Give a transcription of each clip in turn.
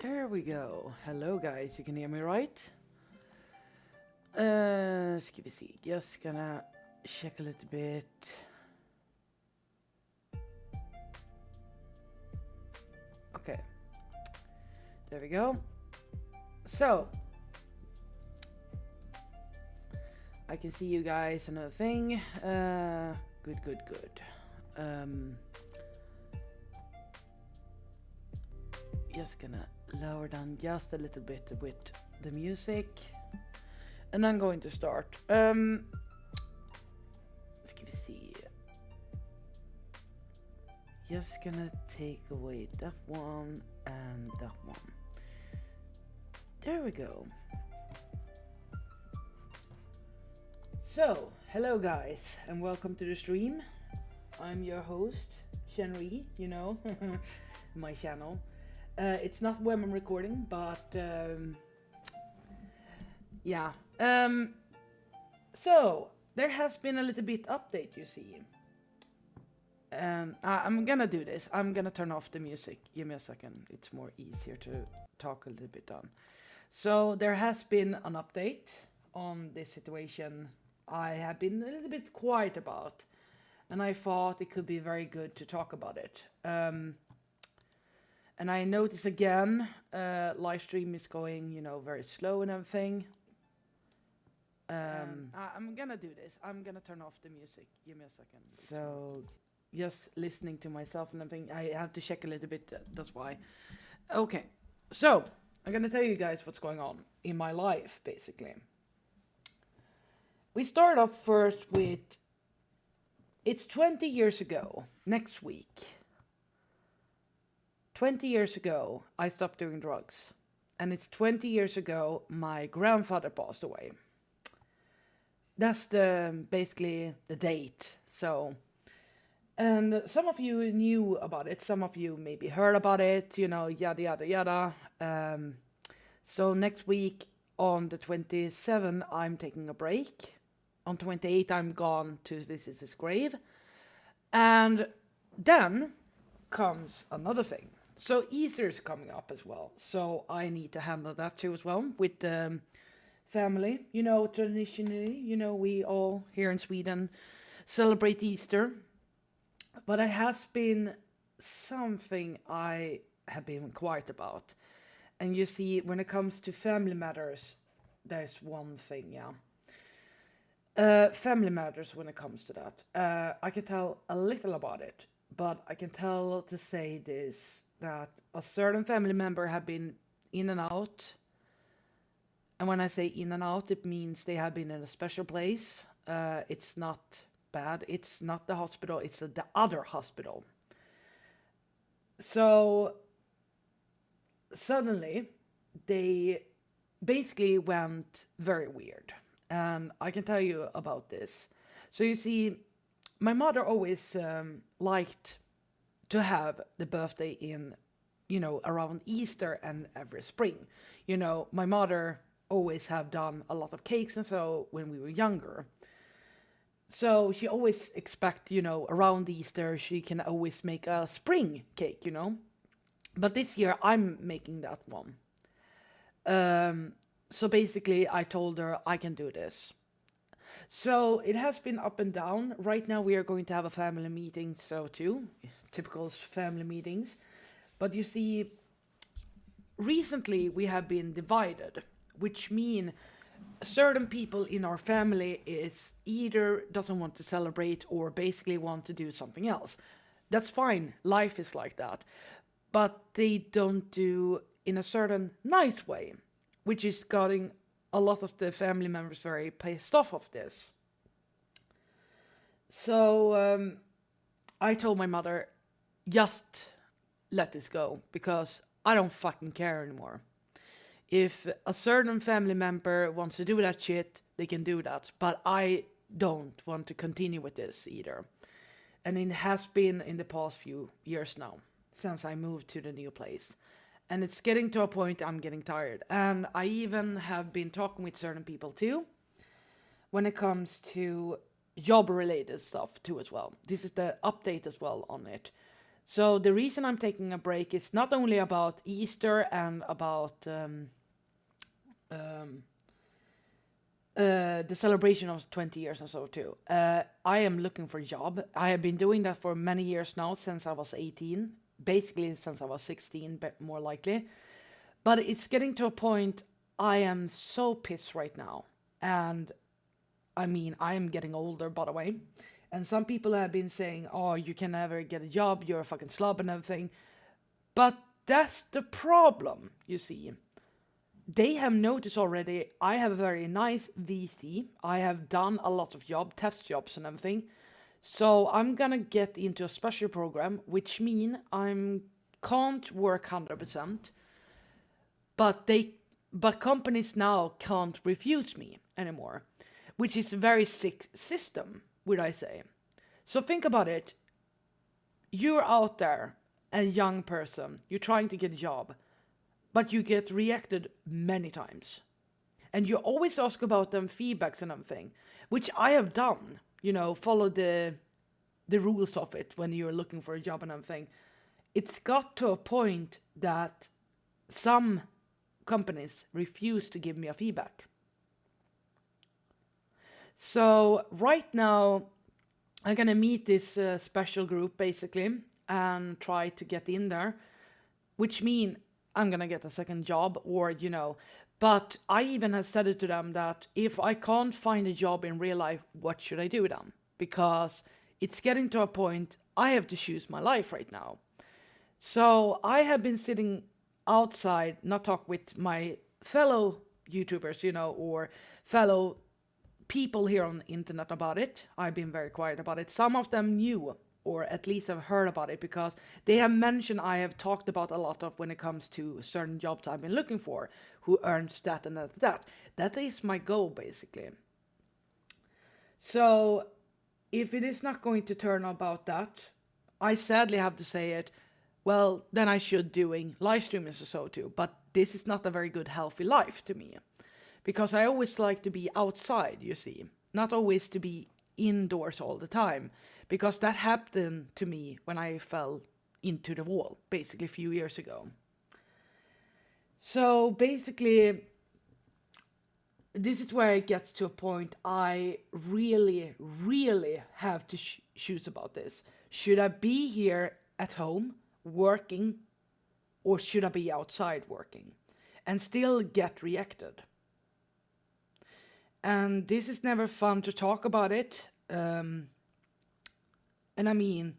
There we go. Hello guys, you can hear me right? Ska vi se. Just gonna check a little bit. Okay. There we go. So, I can see you guys. Another thing. Good. Just gonna lower down just a little bit with the music. And I'm going to start. Ska vi se. Just gonna take away that one and that one. There we go. So, hello guys, and welcome to the stream. I'm your host, Shenri, you know, my channel. It's not when I'm recording, but yeah. So, there has been a little bit update, you see. And I'm gonna do this. I'm gonna turn off the music. Give me a second. It's more easier to talk a little bit on. So, there has been an update on this situation I have been a little bit quiet about. And I thought it could be very good to talk about it. And I notice again, live stream is going, very slow and everything. I'm gonna do this. I'm gonna turn off the music. Give me a second. So, just listening to myself and everything, I have to check a little bit. That's why. Okay, so I'm gonna tell you guys what's going on in my life, basically. We start off first with, it's 20 years ago, next week. 20 years ago, I stopped doing drugs. And it's 20 years ago, my grandfather passed away. That's basically the date. So, and some of you knew about it. Some of you maybe heard about it, yada, yada, yada. So next week on the 27th, I'm taking a break. On 28th, I'm gone to visit his grave. And then comes another thing. So Easter is coming up as well. So I need to handle that too as well with the family. Traditionally, we all here in Sweden celebrate Easter. But it has been something I have been quiet about. And you see, when it comes to family matters, there's one thing, family matters when it comes to that. I can tell a little about it, but I can tell to say this, that a certain family member have been in and out. And when I say in and out, it means they have been in a special place. It's not bad. It's not the hospital. It's the other hospital. So suddenly they basically went very weird. And I can tell you about this. So you see, my mother always liked to have the birthday in, around Easter and every spring. My mother always have done a lot of cakes and so when we were younger. So she always expect, around Easter, she can always make a spring cake, But this year I'm making that one. So basically I told her I can do this. So it has been up and down. Right now we are going to have a family meeting, so too, typical family meetings. But you see, recently we have been divided, which mean certain people in our family is either doesn't want to celebrate or basically want to do something else. That's fine. Life is like that. But they don't do in a certain nice way, which is getting a lot of the family members very pissed off of this. So I told my mother, just let this go, because I don't fucking care anymore. If a certain family member wants to do that shit, they can do that. But I don't want to continue with this either. And it has been in the past few years now, since I moved to the new place. And it's getting to a point I'm getting tired. And I even have been talking with certain people too, when it comes to job related stuff too as well. This is the update as well on it. So the reason I'm taking a break is not only about Easter and about um, the celebration of 20 years or so too. I am looking for a job. I have been doing that for many years now, since I was 18, basically since I was 16, but more likely. But it's getting to a point I am so pissed right now. And I mean, I am getting older, by the way. And some people have been saying, oh, you can never get a job, you're a fucking slob and everything. But that's the problem, you see. They have noticed already I have a very nice VC. I have done a lot of test jobs and everything. So I'm gonna get into a special program, which mean I can't work 100%, but companies now can't refuse me anymore, which is a very sick system, would I say. So think about it. You're out there, a young person, you're trying to get a job, but you get rejected many times. And you always ask about them feedbacks and everything, which I have done, follow the rules of it when you're looking for a job and everything. It's got to a point that some companies refuse to give me a feedback. So right now, I'm gonna meet this special group basically and try to get in there, which mean I'm gonna get a second job or, but I even have said it to them that if I can't find a job in real life, what should I do with them? Because it's getting to a point I have to choose my life right now. So I have been sitting outside, not talk with my fellow YouTubers, or fellow people here on the internet about it. I've been very quiet about it. Some of them knew, or at least have heard about it, because they have mentioned I have talked about a lot of when it comes to certain jobs I've been looking for, who earns that and that. That is my goal, basically. So if it is not going to turn about that, I sadly have to say it, well, then I should doing live streaming or so too. But this is not a very good, healthy life to me. Because I always like to be outside, you see. Not always to be indoors all the time. Because that happened to me when I fell into the wall, basically a few years ago. So basically, this is where it gets to a point I really, really have to choose about this. Should I be here at home working, or should I be outside working and still get rejected? And this is never fun to talk about it. And I mean,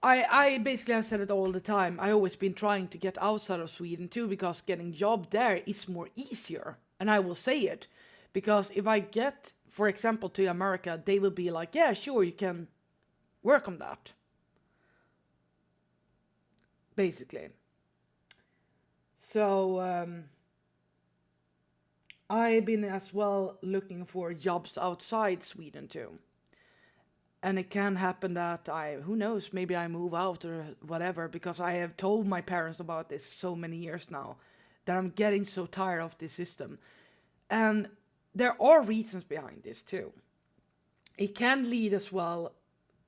I basically have said it all the time. I always been trying to get outside of Sweden too, because getting job there is more easier. And I will say it, because if I get, for example, to America, they will be like, yeah, sure, you can work on that. Basically. So, I've been as well looking for jobs outside Sweden too. And it can happen that who knows, maybe I move out or whatever, because I have told my parents about this so many years now, that I'm getting so tired of this system. And there are reasons behind this too. It can lead as well,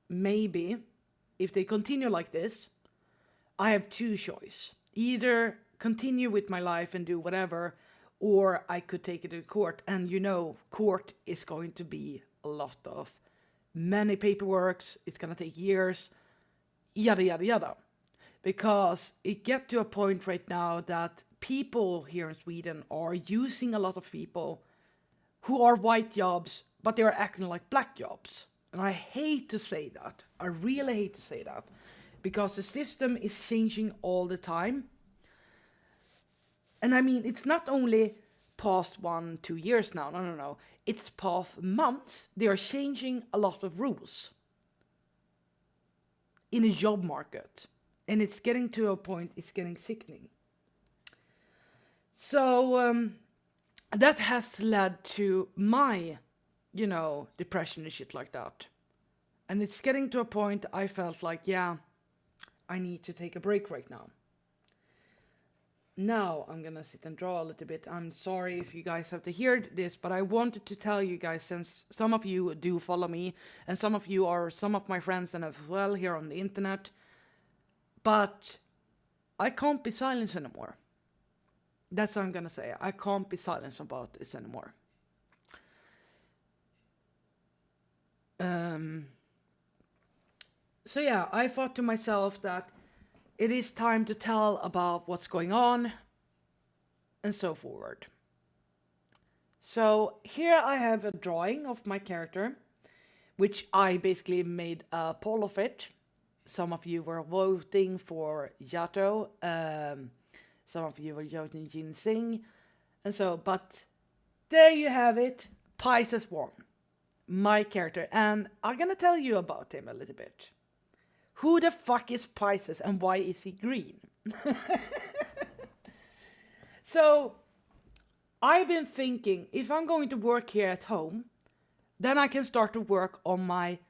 maybe, if they continue like this, I have two choices. Either continue with my life and do whatever, or I could take it to court. And court is going to be a lot of many paperworks. It's going to take years, yada, yada, yada. Because it get to a point right now that people here in Sweden are using a lot of people who are white jobs, but they are acting like black jobs. And I hate to say that. I really hate to say that. Because the system is changing all the time. And I mean, it's not only past 1-2 years now. No. It's past months. They are changing a lot of rules in a job market. And it's getting to a point, it's getting sickening. So that has led to my, depression and shit like that. And it's getting to a point I felt like, yeah, I need to take a break right now. Now I'm gonna sit and draw a little bit. I'm sorry if you guys have to hear this, but I wanted to tell you guys, since some of you do follow me, and some of you are some of my friends and as well here on the internet. But I can't be silenced anymore. That's what I'm gonna say. I can't be silenced about this anymore. So yeah, I thought to myself that it is time to tell about what's going on and so forward. So here I have a drawing of my character, which I basically made a poll of it. Some of you were voting for Yato, some of you were voting Jin Sing, and so, but there you have it, Pisces won, my character, and I'm gonna tell you about him a little bit. Who the fuck is Pisces and why is he green? So, I've been thinking, if I'm going to work here at home, then I can start to work on my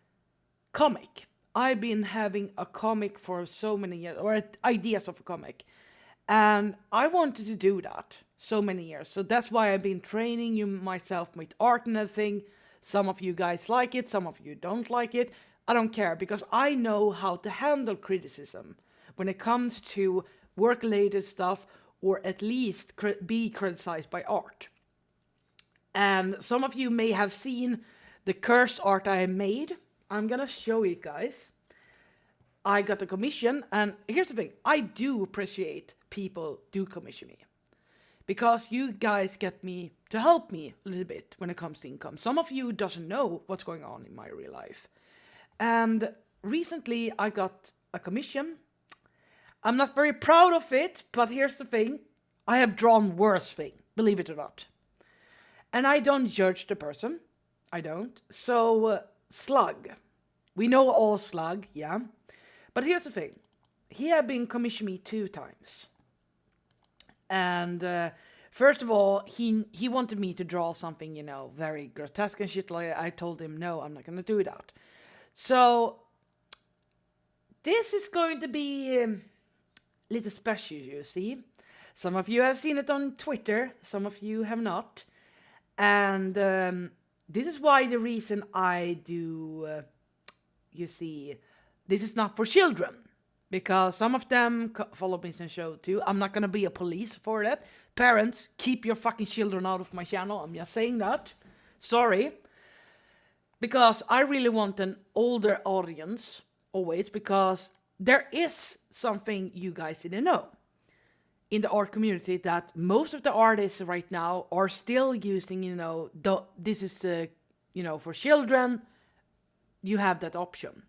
comic. I've been having a comic for so many years, or ideas of a comic. And I wanted to do that so many years. So that's why I've been training you myself with art and everything. Some of you guys like it, some of you don't like it. I don't care, because I know how to handle criticism when it comes to work-related stuff, or at least be criticized by art. And some of you may have seen the cursed art I made. I'm gonna show you guys. I got a commission, and here's the thing. I do appreciate people do commission me, because you guys get me to help me a little bit when it comes to income. Some of you doesn't know what's going on in my real life. And recently I got a commission. I'm not very proud of it, but here's the thing. I have drawn worse thing, believe it or not. And I don't judge the person. I don't. So, Slug. We know all Slug, yeah. But here's the thing. He had been commissioned me 2 times. And first of all, he wanted me to draw something, you know, very grotesque and shit. Like, I told him, no, I'm not going to do that. So, this is going to be a little special, you see. Some of you have seen it on Twitter, some of you have not. And this is why the reason I do, you see, this is not for children. Because some of them follow me on show too. I'm not going to be a police for that. Parents, keep your fucking children out of my channel. I'm just saying that. Sorry. Because I really want an older audience, always, because there is something you guys didn't know in the art community, that most of the artists right now are still using, you know, this is, you know, for children. You have that option.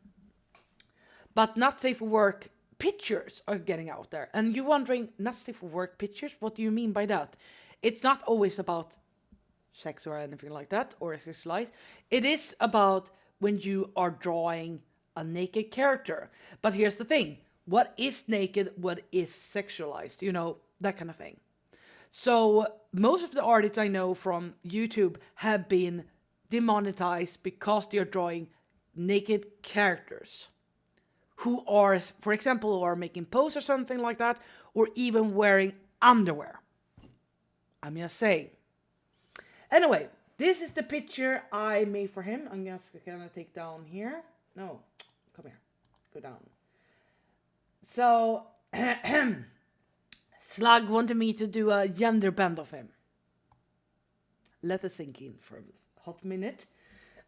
But not safe for work pictures are getting out there. And you're wondering, not safe for work pictures? What do you mean by that? It's not always about sex or anything like that, or sexualized. It is about when you are drawing a naked character. But here's the thing. What is naked? What is sexualized? You know, that kind of thing. So most of the artists I know from YouTube have been demonetized because they're drawing naked characters who are, for example, are making poses or something like that, or even wearing underwear. I'm just saying. Anyway, this is the picture I made for him. I'm just gonna take down here. No, come here. Go down. So, Slug wanted me to do a gender bend of him. Let it sink in for a hot minute.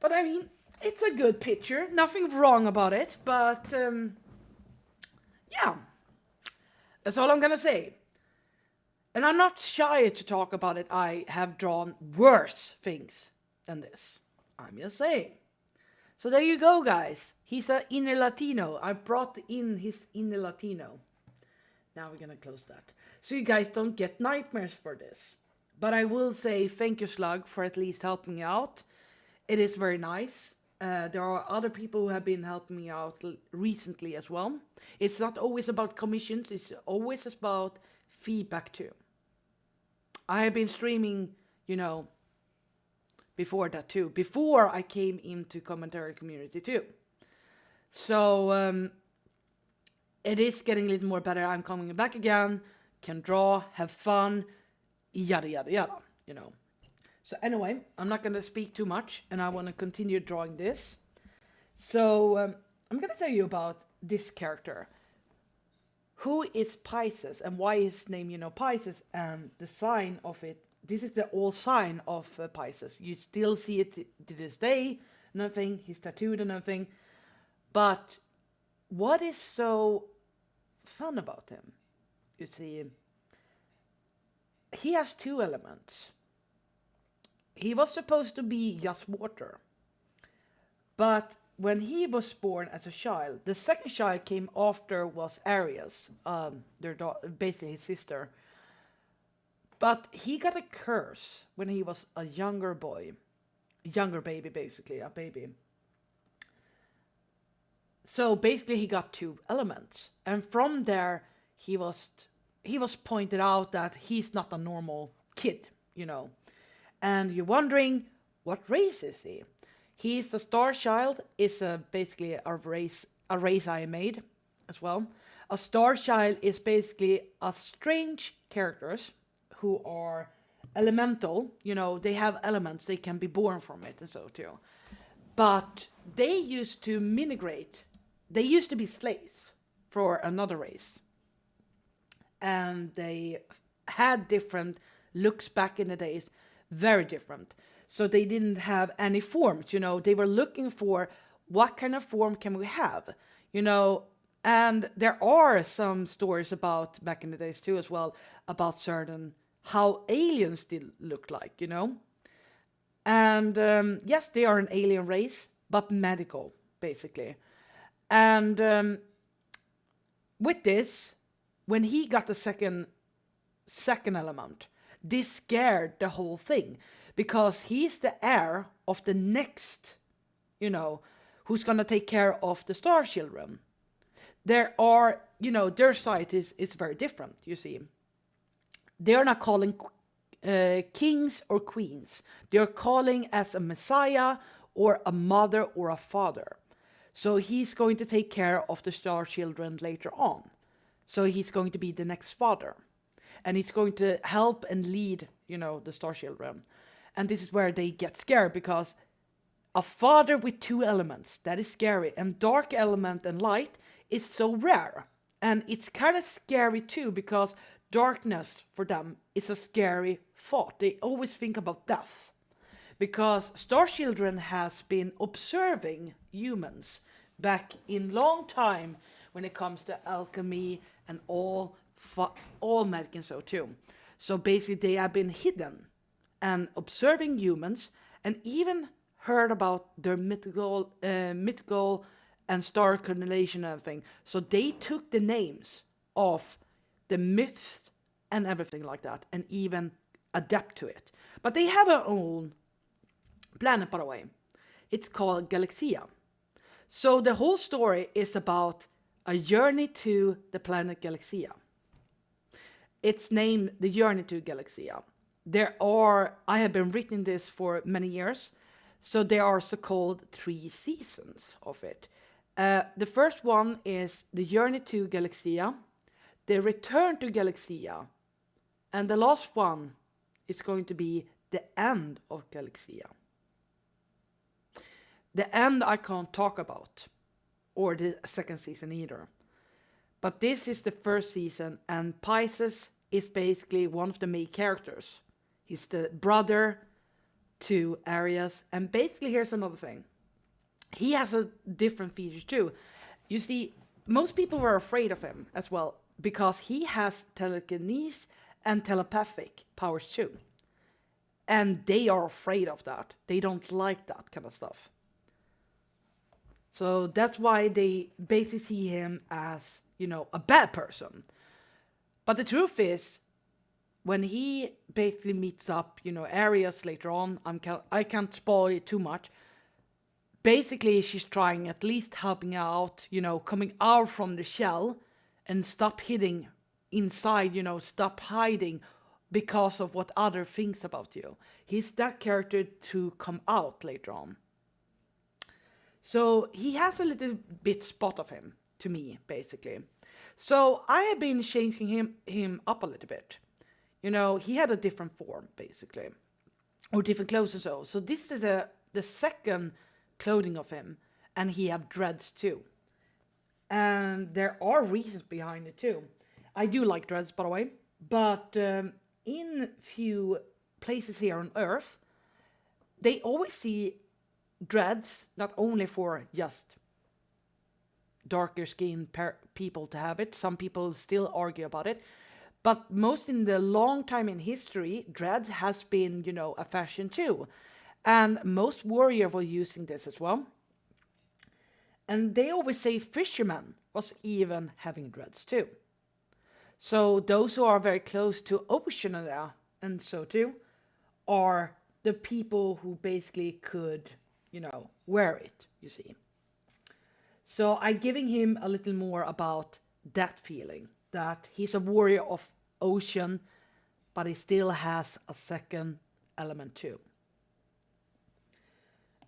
But I mean, it's a good picture. Nothing wrong about it. But, yeah. That's all I'm gonna say. And I'm not shy to talk about it. I have drawn worse things than this. I'm just saying. So there you go, guys. He's an inner Latino. I brought in his inner Latino. Now we're gonna close that. So you guys don't get nightmares for this. But I will say thank you, Slug, for at least helping me out. It is very nice. There are other people who have been helping me out recently as well. It's not always about commissions. It's always about feedback too. I have been streaming, you know, before that too. Before I came into commentary community too. So it is getting a little more better. I'm coming back again. Can draw, have fun, yada yada yada, you know. So anyway, I'm not going to speak too much, and I want to continue drawing this. So I'm going to tell you about this character. who is Pisces and why is his name, Pisces, and the sign of it. This is the old sign of Pisces. You still see it to this day, nothing. He's tattooed and nothing. But what is so fun about him? You see, he has two elements. He was supposed to be just water. But when he was born as a child, the second child came after was Aries, basically his sister. But he got a curse when he was a younger baby, basically, a baby. So basically he got two elements. And from there, he was pointed out that he's not a normal kid, And you're wondering, what race is he? He's the star child. Is basically a race I made as well. A star child is basically a strange characters who are elemental. They have elements. They can be born from it and so too. But they used to migrate. They used to be slaves for another race. And they had different looks back in the days. Very different. So they didn't have any forms, They were looking for what kind of form can we have, And there are some stories about back in the days too as well about certain how aliens did look like, And yes, they are an alien race, but medical, basically. And with this, when he got the second element, this scared the whole thing. Because he's the heir of the next, who's going to take care of the star children. There are, their side is very different, you see. They're not calling kings or queens. They're calling as a messiah or a mother or a father. So he's going to take care of the star children later on. So he's going to be the next father. And he's going to help and lead, the star children. And this is where they get scared because a father with two elements, that is scary. And dark element and light is so rare. And it's kind of scary too because darkness for them is a scary thought. They always think about death. Because star children has been observing humans back in long time when it comes to alchemy and all magic and so too. So basically they have been hidden and observing humans, and even heard about their mythical and star correlation and everything. So they took the names of the myths and everything like that, and even adapt to it. But they have their own planet, by the way. It's called Galaxia. So the whole story is about a journey to the planet Galaxia. It's named The Journey to Galaxia. I have been writing this for many years, so there are so-called 3 seasons of it. The first one is The Journey to Galaxia, The Return to Galaxia, and the last one is going to be The End of Galaxia. The end I can't talk about, or the second season either. But this is the first season, and Pisces is basically one of the main characters. He's the brother to Aries. And basically, here's another thing. He has a different feature too. You see, most people were afraid of him as well because he has telekinesis and telepathic powers too. And they are afraid of that. They don't like that kind of stuff. So that's why they basically see him as, a bad person. But the truth is, when he basically meets up, Aries later on, I can't spoil it too much. Basically, she's trying at least helping out, coming out from the shell and stop hiding inside, stop hiding because of what other thinks about you. He's that character to come out later on. So he has a little bit spot of him, to me, basically. So I have been changing him up a little bit. He had a different form, basically. Or different clothes and so. So this is the second clothing of him. And he have dreads too. And there are reasons behind it too. I do like dreads, by the way, but in few places here on Earth, they always see dreads not only for just darker skinned people to have it. Some people still argue about it. But most in the long time in history, dread has been, a fashion too. And most warrior were using this as well. And they always say fishermen was even having dreads too. So those who are very close to ocean area and so too are the people who basically could, wear it, you see. So I'm giving him a little more about that feeling, that he's a warrior of ocean, but he still has a second element too.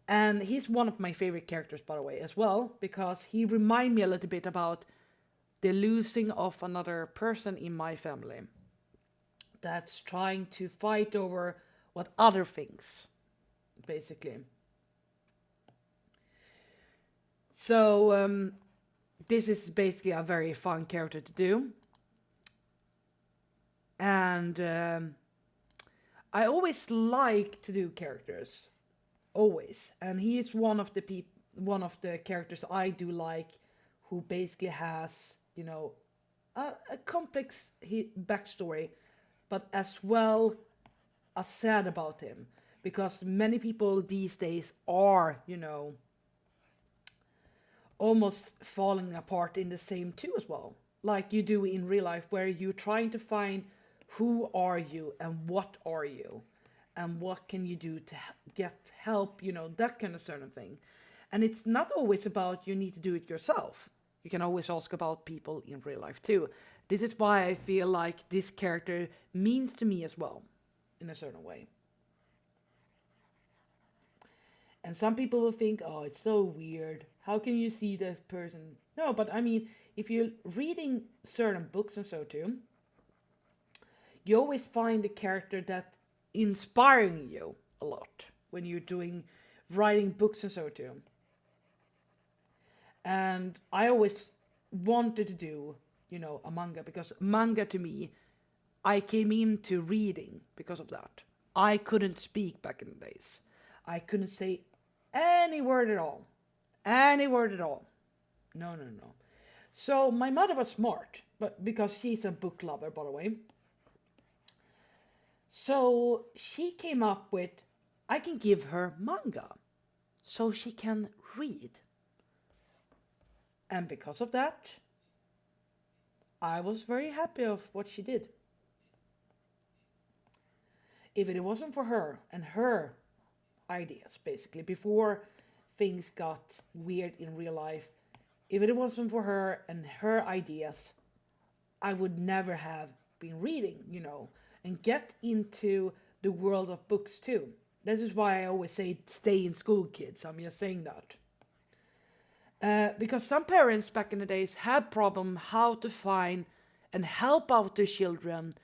And he's one of my favorite characters, by the way, as well, because he reminds me a little bit about the losing of another person in my family that's trying to fight over what other things, basically. So this is basically a very fun character to do. And I always like to do characters, always. And he is one of the characters I do like, who basically has, a complex backstory, but as well as sad about him, because many people these days are, almost falling apart in the same too as well, like you do in real life, where you're trying to find who are you and what are you and what can you do to get help, that kind of certain thing. And it's not always about you need to do it yourself. You can always ask about people in real life too. This is why I feel like this character means to me as well, in a certain way. And some people will think, oh, it's so weird. How can you see this person? No, but I mean, if you're reading certain books and so too, you always find a character that inspiring you a lot when you're doing writing books and so too. And I always wanted to do, a manga, because manga to me, I came into reading because of that. I couldn't speak back in the days. I couldn't say any word at all. Any word at all. No, no, no. So my mother was smart, but because she's a book lover, by the way. So she came up with, I can give her manga so she can read. And because of that, I was very happy of what she did. If it wasn't for her and her ideas, basically, before things got weird in real life, if it wasn't for her and her ideas, I would never have been reading, and get into the world of books too. That is why I always say stay in school, kids. I'm just saying that. Because some parents back in the days had problem how to find and help out their children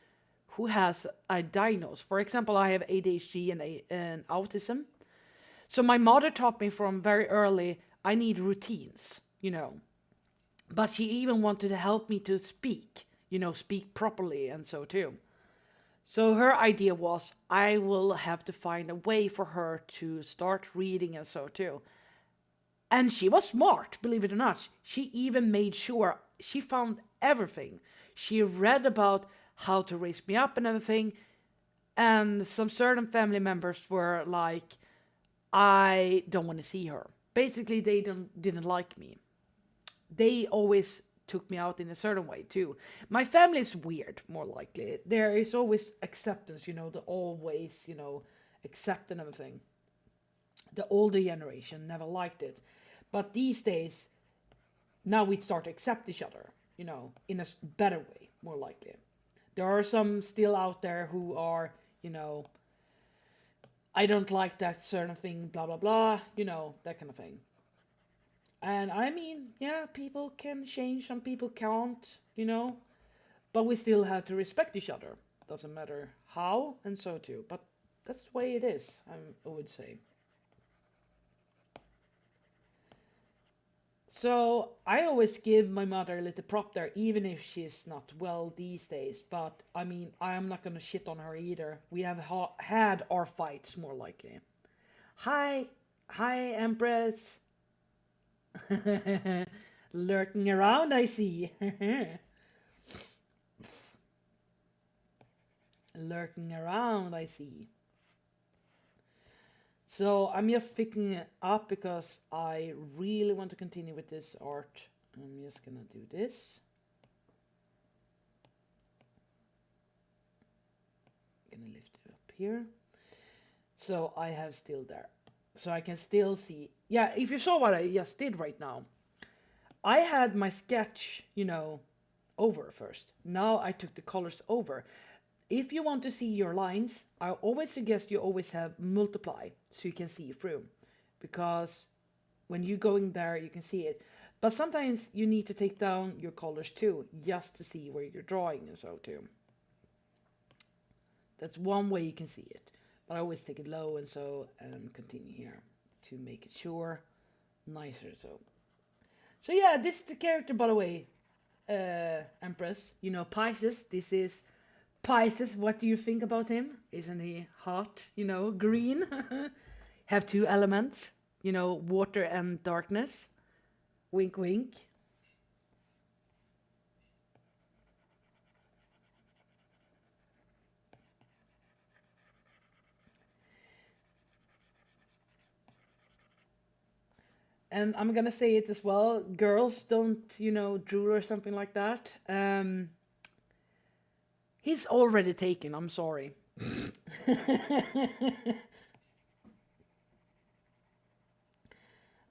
who has a diagnosis. For example, I have ADHD and autism. So my mother taught me from very early, I need routines, But she even wanted to help me to speak, speak properly and so too. So her idea was I will have to find a way for her to start reading and so too. And she was smart, believe it or not. She even made sure she found everything. She read about how to raise me up and everything. And some certain family members were like, I don't want to see her. Basically, they didn't like me. They always took me out in a certain way too. My family is weird, more likely. There is always acceptance, the always, accept and everything. The older generation never liked it. But these days, now we start to accept each other, in a better way, more likely. There are some still out there who are, I don't like that certain thing, blah, blah, blah, that kind of thing. And I mean, yeah, people can change, some people can't, but we still have to respect each other. Doesn't matter how, and so too. But that's the way it is, I would say. So I always give my mother a little prop there, even if she's not well these days. But I mean, I am not gonna shit on her either. We have had our fights more likely. Hi, hi, Empress. Lurking around, I see. Lurking around, I see. So I'm just picking it up because I really want to continue with this art. I'm just gonna do this. Gonna lift it up here. So I have still there. So I can still see. Yeah, if you saw what I just did right now, I had my sketch, over first. Now I took the colors over. If you want to see your lines, I always suggest you always have multiply so you can see through. Because when you're going there, you can see it. But sometimes you need to take down your colors too, just to see where you're drawing and so too. That's one way you can see it. But I always take it low and so, and continue here to make it sure, nicer so. So yeah, this is the character, by the way, Empress. Pisces. This is Pisces. What do you think about him? Isn't he hot? Green. Have two elements. Water and darkness. Wink, wink. And I'm gonna say it as well. Girls don't, drool or something like that. He's already taken. I'm sorry.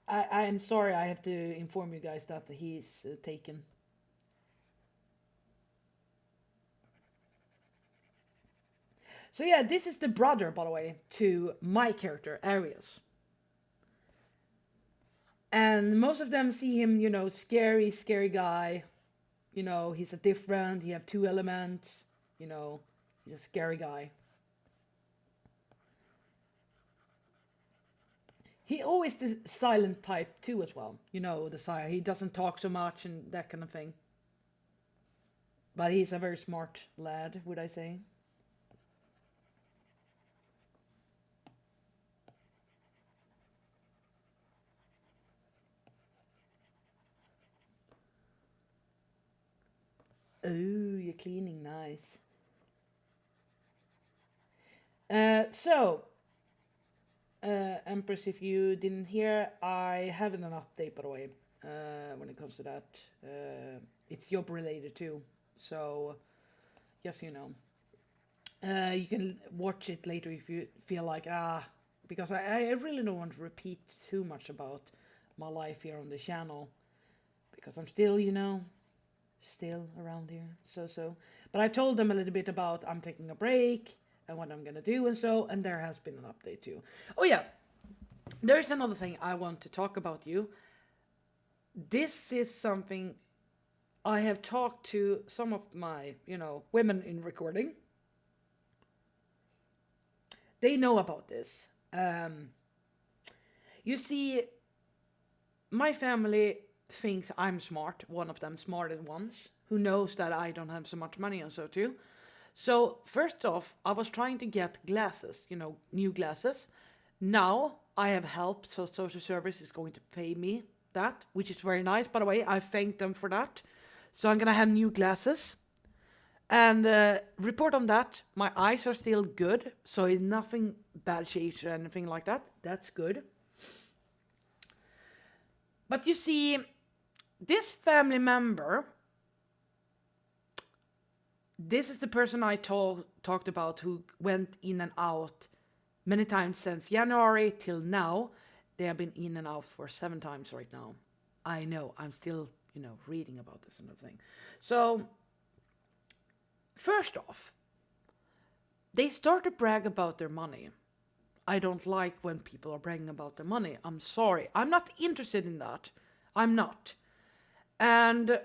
I'm sorry. I have to inform you guys that he's taken. So yeah, this is the brother, by the way, to my character, Arius. And most of them see him, scary, scary guy. He's a different, he have two elements, he's a scary guy. He always the silent type too as well. The silent, he doesn't talk so much and that kind of thing. But he's a very smart lad, would I say. Oh, you're cleaning nice. So, Empress, if you didn't hear, I have an update, by the way, when it comes to that. It's job related too, so just you can watch it later if you feel like, because I really don't want to repeat too much about my life here on the channel, because I'm still, still around here, so. But I told them a little bit about I'm taking a break, and what I'm gonna do and there has been an update too. Oh yeah, there's another thing I want to talk about you. This is something I have talked to some of my, women in recording. They know about this. You see, my family thinks I'm smart, one of them smarter ones, who knows that I don't have so much money and so too. So first off, I was trying to get glasses, new glasses. Now I have help, so social service is going to pay me that, which is very nice, by the way. I thank them for that. So I'm gonna have new glasses. And report on that, my eyes are still good, so nothing bad shapes or anything like that. That's good. But you see, this family member, this is the person I talked about who went in and out many times since January till now. They have been in and out for 7 times right now. I know, I'm still, reading about this and everything. So, first off, they start to brag about their money. I don't like when people are bragging about their money. I'm sorry. I'm not interested in that. I'm not. And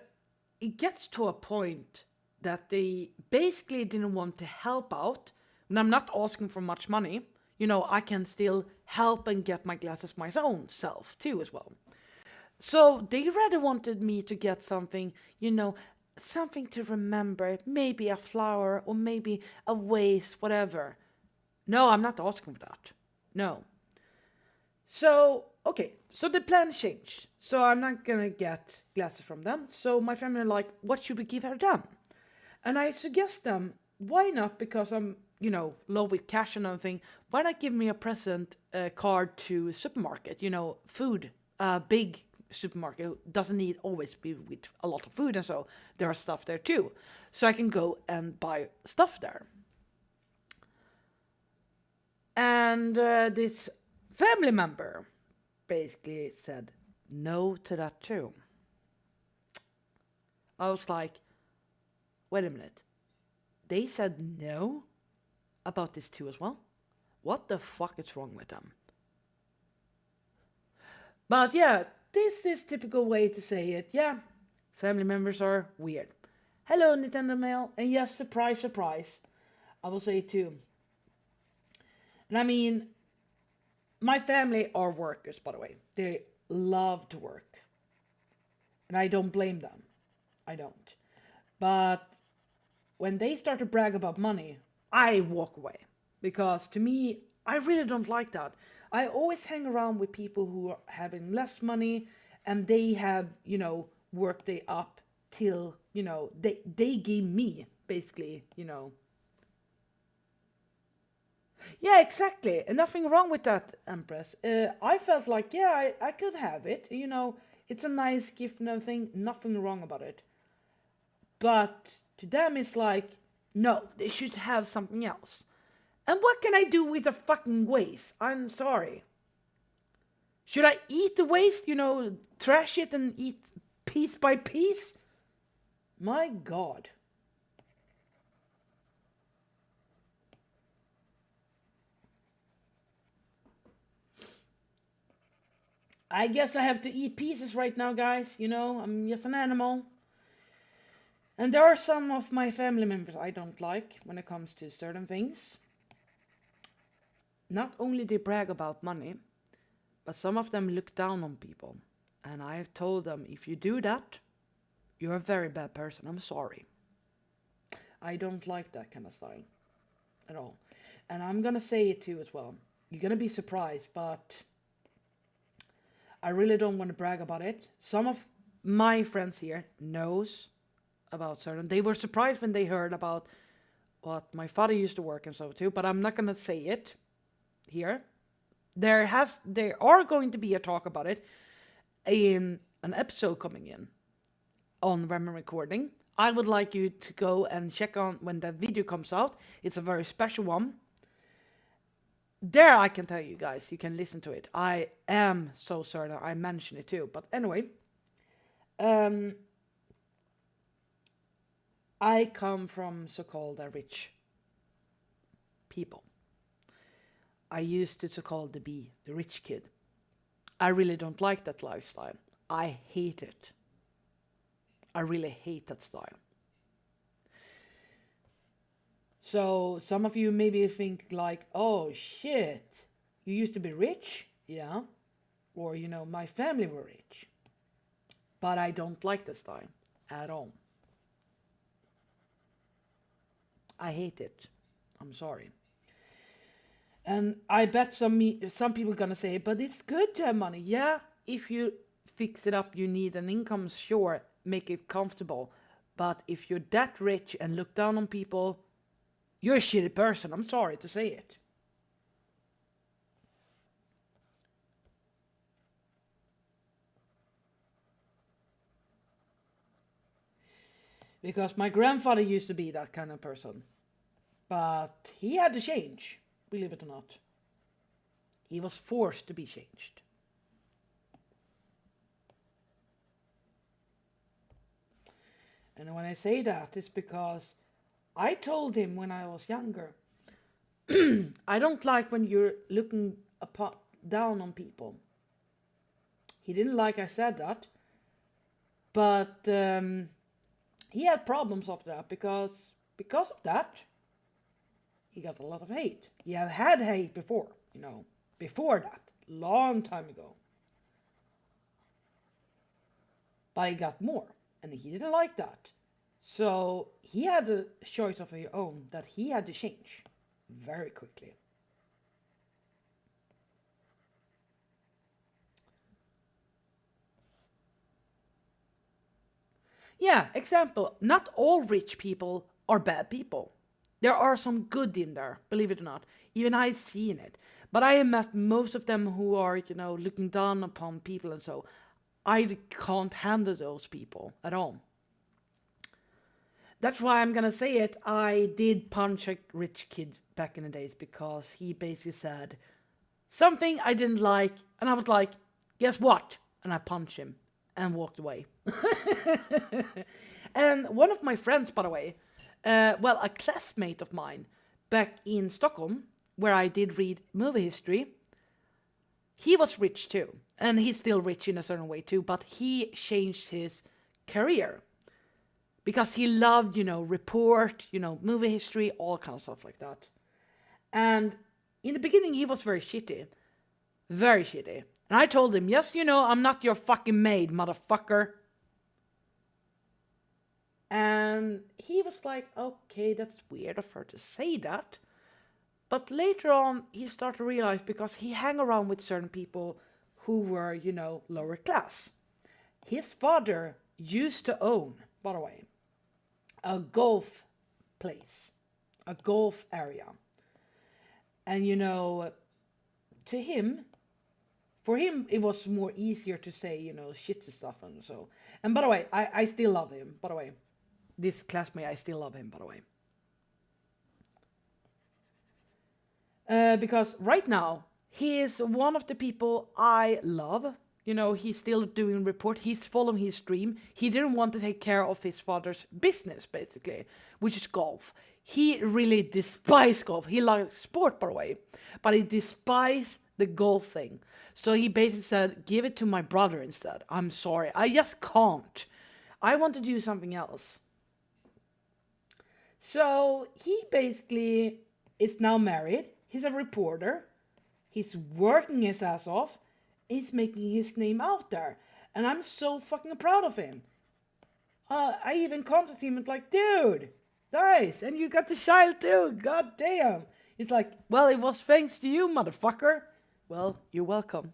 it gets to a point that they basically didn't want to help out. And I'm not asking for much money. I can still help and get my glasses my own self too as well. So they rather wanted me to get something, you know, something to remember, maybe a flower or maybe a vase, whatever. No, I'm not asking for that. No. So, okay, so the plan changed. So I'm not gonna get glasses from them. So my family are like, what should we give her then? And I suggest them, why not? Because I'm, low with cash and everything. Why not give me a present card to supermarket? Food, big supermarket doesn't need always be with a lot of food, and so there are stuff there too. So I can go and buy stuff there. And this family member basically said no to that too. I was like, wait a minute. They said no about this too as well? What the fuck is wrong with them? But yeah, this is typical way to say it. Yeah, family members are weird. Hello, Nintendo Mail. And yes, surprise, surprise. I will say it too. And I mean, my family are workers, by the way. They love to work. And I don't blame them. I don't. But when they start to brag about money, I walk away. Because to me, I really don't like that. I always hang around with people who are having less money and they have, worked they up till, they give me basically. Yeah, exactly. And nothing wrong with that, Empress. I felt like, yeah, I could have it. It's a nice gift and everything. Nothing wrong about it. But to them, it's like, no, they should have something else. And what can I do with the fucking waste? I'm sorry. Should I eat the waste? Trash it and eat piece by piece? My God. I guess I have to eat pieces right now, guys. I'm just an animal. And there are some of my family members I don't like when it comes to certain things. Not only they brag about money, but some of them look down on people. And I have told them, if you do that, you're a very bad person. I'm sorry. I don't like that kind of style at all. And I'm gonna say it too as well. You're gonna be surprised, but I really don't want to brag about it. Some of my friends here knows about certain. They were surprised when they heard about what my father used to work and so too, but I'm not gonna say it here. There are going to be a talk about it in an episode coming in on Ramen Recording. I would like you to go and check on when that video comes out. It's a very special one. There I can tell you guys, you can listen to it. I am so certain I mentioned it too. But anyway, I come from so-called rich people. I used to so-called be the rich kid. I really don't like that lifestyle. I hate it. I really hate that style. So some of you maybe think like, oh shit, you used to be rich? Yeah. Or, my family were rich. But I don't like the style at all. I hate it. I'm sorry. And I bet some people are gonna say, but it's good to have money. Yeah, if you fix it up, you need an income, sure, make it comfortable. But if you're that rich and look down on people, you're a shitty person. I'm sorry to say it. Because my grandfather used to be that kind of person. But he had to change, believe it or not. He was forced to be changed. And when I say that, it's because I told him when I was younger, I don't like when you're looking down on people. He didn't like I said that, but he had problems after that because of that, he got a lot of hate. He had hate before, before that, long time ago. but he got more, and he didn't like that. So he had a choice of his own that he had to change very quickly. Yeah, example, not all rich people are bad people. There are some good in there, believe it or not. Even I've seen it. But I have met most of them who are, looking down upon people and so. I can't handle those people at all. That's why I'm gonna say it. I did punch a rich kid back in the days because he basically said something I didn't like, and I was like, guess what? And I punched him and walked away. And one of my friends, by the way, well, a classmate of mine back in Stockholm, where I did read movie history, he was rich too. And he's still rich in a certain way too, but he changed his career because he loved, report, movie history, all kind of stuff like that. And in the beginning, he was very shitty. Very shitty. And I told him, yes, I'm not your fucking maid, motherfucker. And he was like, okay, that's weird of her to say that. But later on, he started to realize because he hung around with certain people who were, lower class. His father used to own, by the way, a golf place, a golf area. And, to him, for him, it was more easier to say, shitty stuff and so. And by the way, I still love him, by the way. This classmate, I still love him, by the way. Because right now, he is one of the people I love. He's still doing report. He's following his dream. He didn't want to take care of his father's business, basically, which is golf. He really despised golf. He likes sport, by the way, but he despised the golf thing. So he basically said, give it to my brother instead. I'm sorry. I just can't. I want to do something else. So he basically is now married. He's a reporter. He's working his ass off. He's making his name out there. And I'm so fucking proud of him. I even contacted him and like, dude, nice. And you got the child too. God damn. He's like, well, it was thanks to you, motherfucker. Well, you're welcome.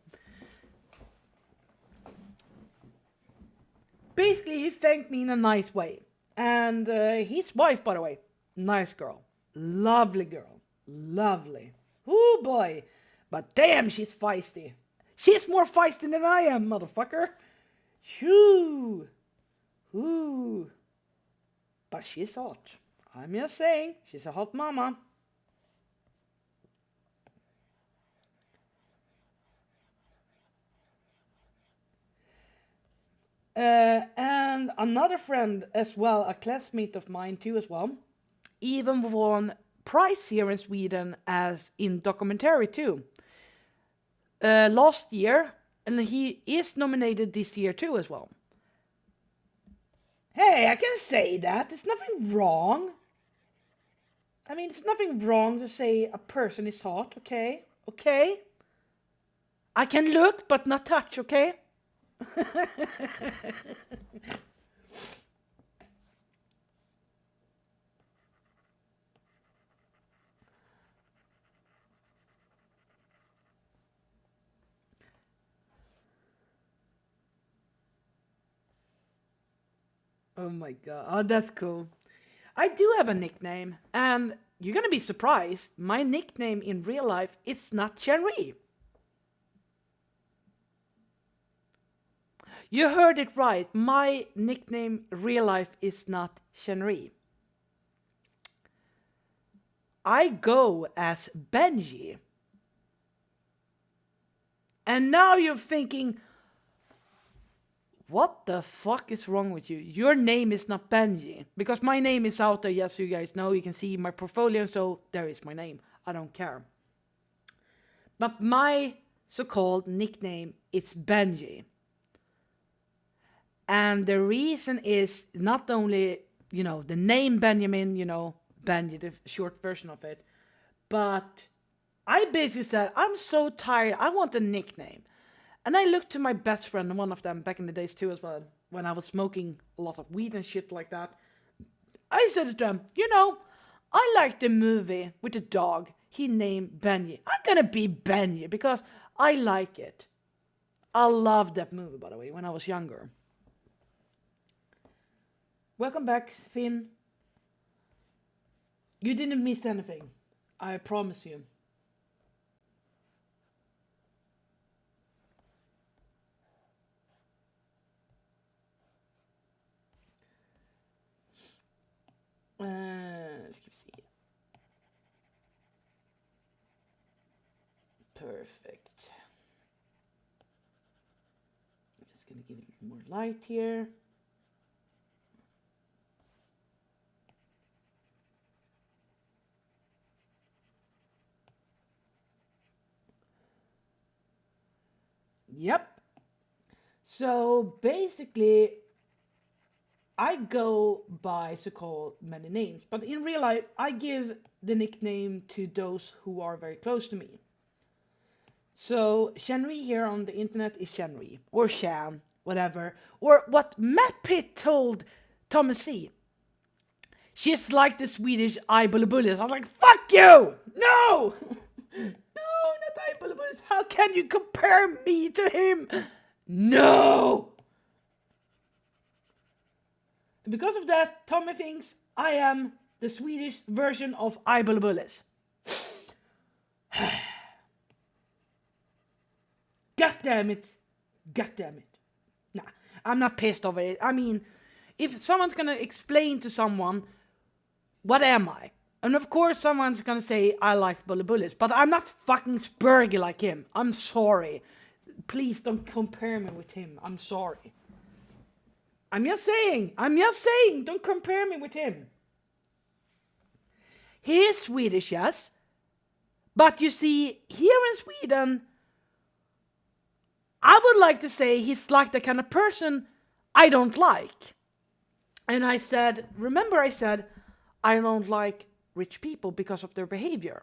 Basically, he thanked me in a nice way. And his wife, by the way, nice girl. Lovely girl. Lovely. Oh boy. But damn, she's feisty. She's more feisty than I am, motherfucker. Shoo. Ooh. But she's hot. I'm just saying, she's a hot mama. And another friend as well, a classmate of mine too as well, even won prize here in Sweden as in documentary too. Last year, and he is nominated this year too as well. Hey, I can say that. There's nothing wrong. I mean, it's nothing wrong to say a person is hot, okay? Okay? I can look, but not touch, okay? Oh my god. Oh, that's cool. I do have a nickname, and you're gonna be surprised. My nickname in real life is not Chenri. You heard it right. My nickname in real life is not Chenri. I go as Benji. And now you're thinking, what the fuck is wrong with you? Your name is not Benji. Because my name is out there, yes, you guys know. You can see my portfolio, so there is my name. I don't care. But my so-called nickname is Benji. And the reason is not only, the name Benjamin, Benji, the short version of it, but I basically said, I'm so tired, I want a nickname. And I looked to my best friend, one of them back in the days too as well. when I was smoking a lot of weed and shit like that, I said to them, you know, I like the movie with the dog he named Benji. I'm gonna be Benji because I like it. I loved that movie, by the way, when I was younger. Welcome back, Finn. You didn't miss anything. I promise you. Ska vi se. Perfect. I'm just gonna give it more light here. Yep. So basically, I go by so-called many names, but in real life, I give the nickname to those who are very close to me. So Shenri here on the internet is Shenri, or Shan, whatever, or what Matt Pitt told Thomas C. She's like the Swedish Ibulibullis. I was like, fuck you! No! No, not Ibulibullis. How can you compare me to him? No! Because of that, Tommy thinks I am the Swedish version of Ibulibullis. God damn it. God damn it. Nah, I'm not pissed over it. I mean, if someone's gonna explain to someone, what am I? And of course someone's gonna say I like Bully, but I'm not fucking Spurgy like him. I'm sorry. Please don't compare me with him. I'm sorry. I'm just saying, don't compare me with him. He is Swedish, yes. But you see, here in Sweden, I would like to say he's like the kind of person I don't like. And I said, I don't like rich people because of their behavior.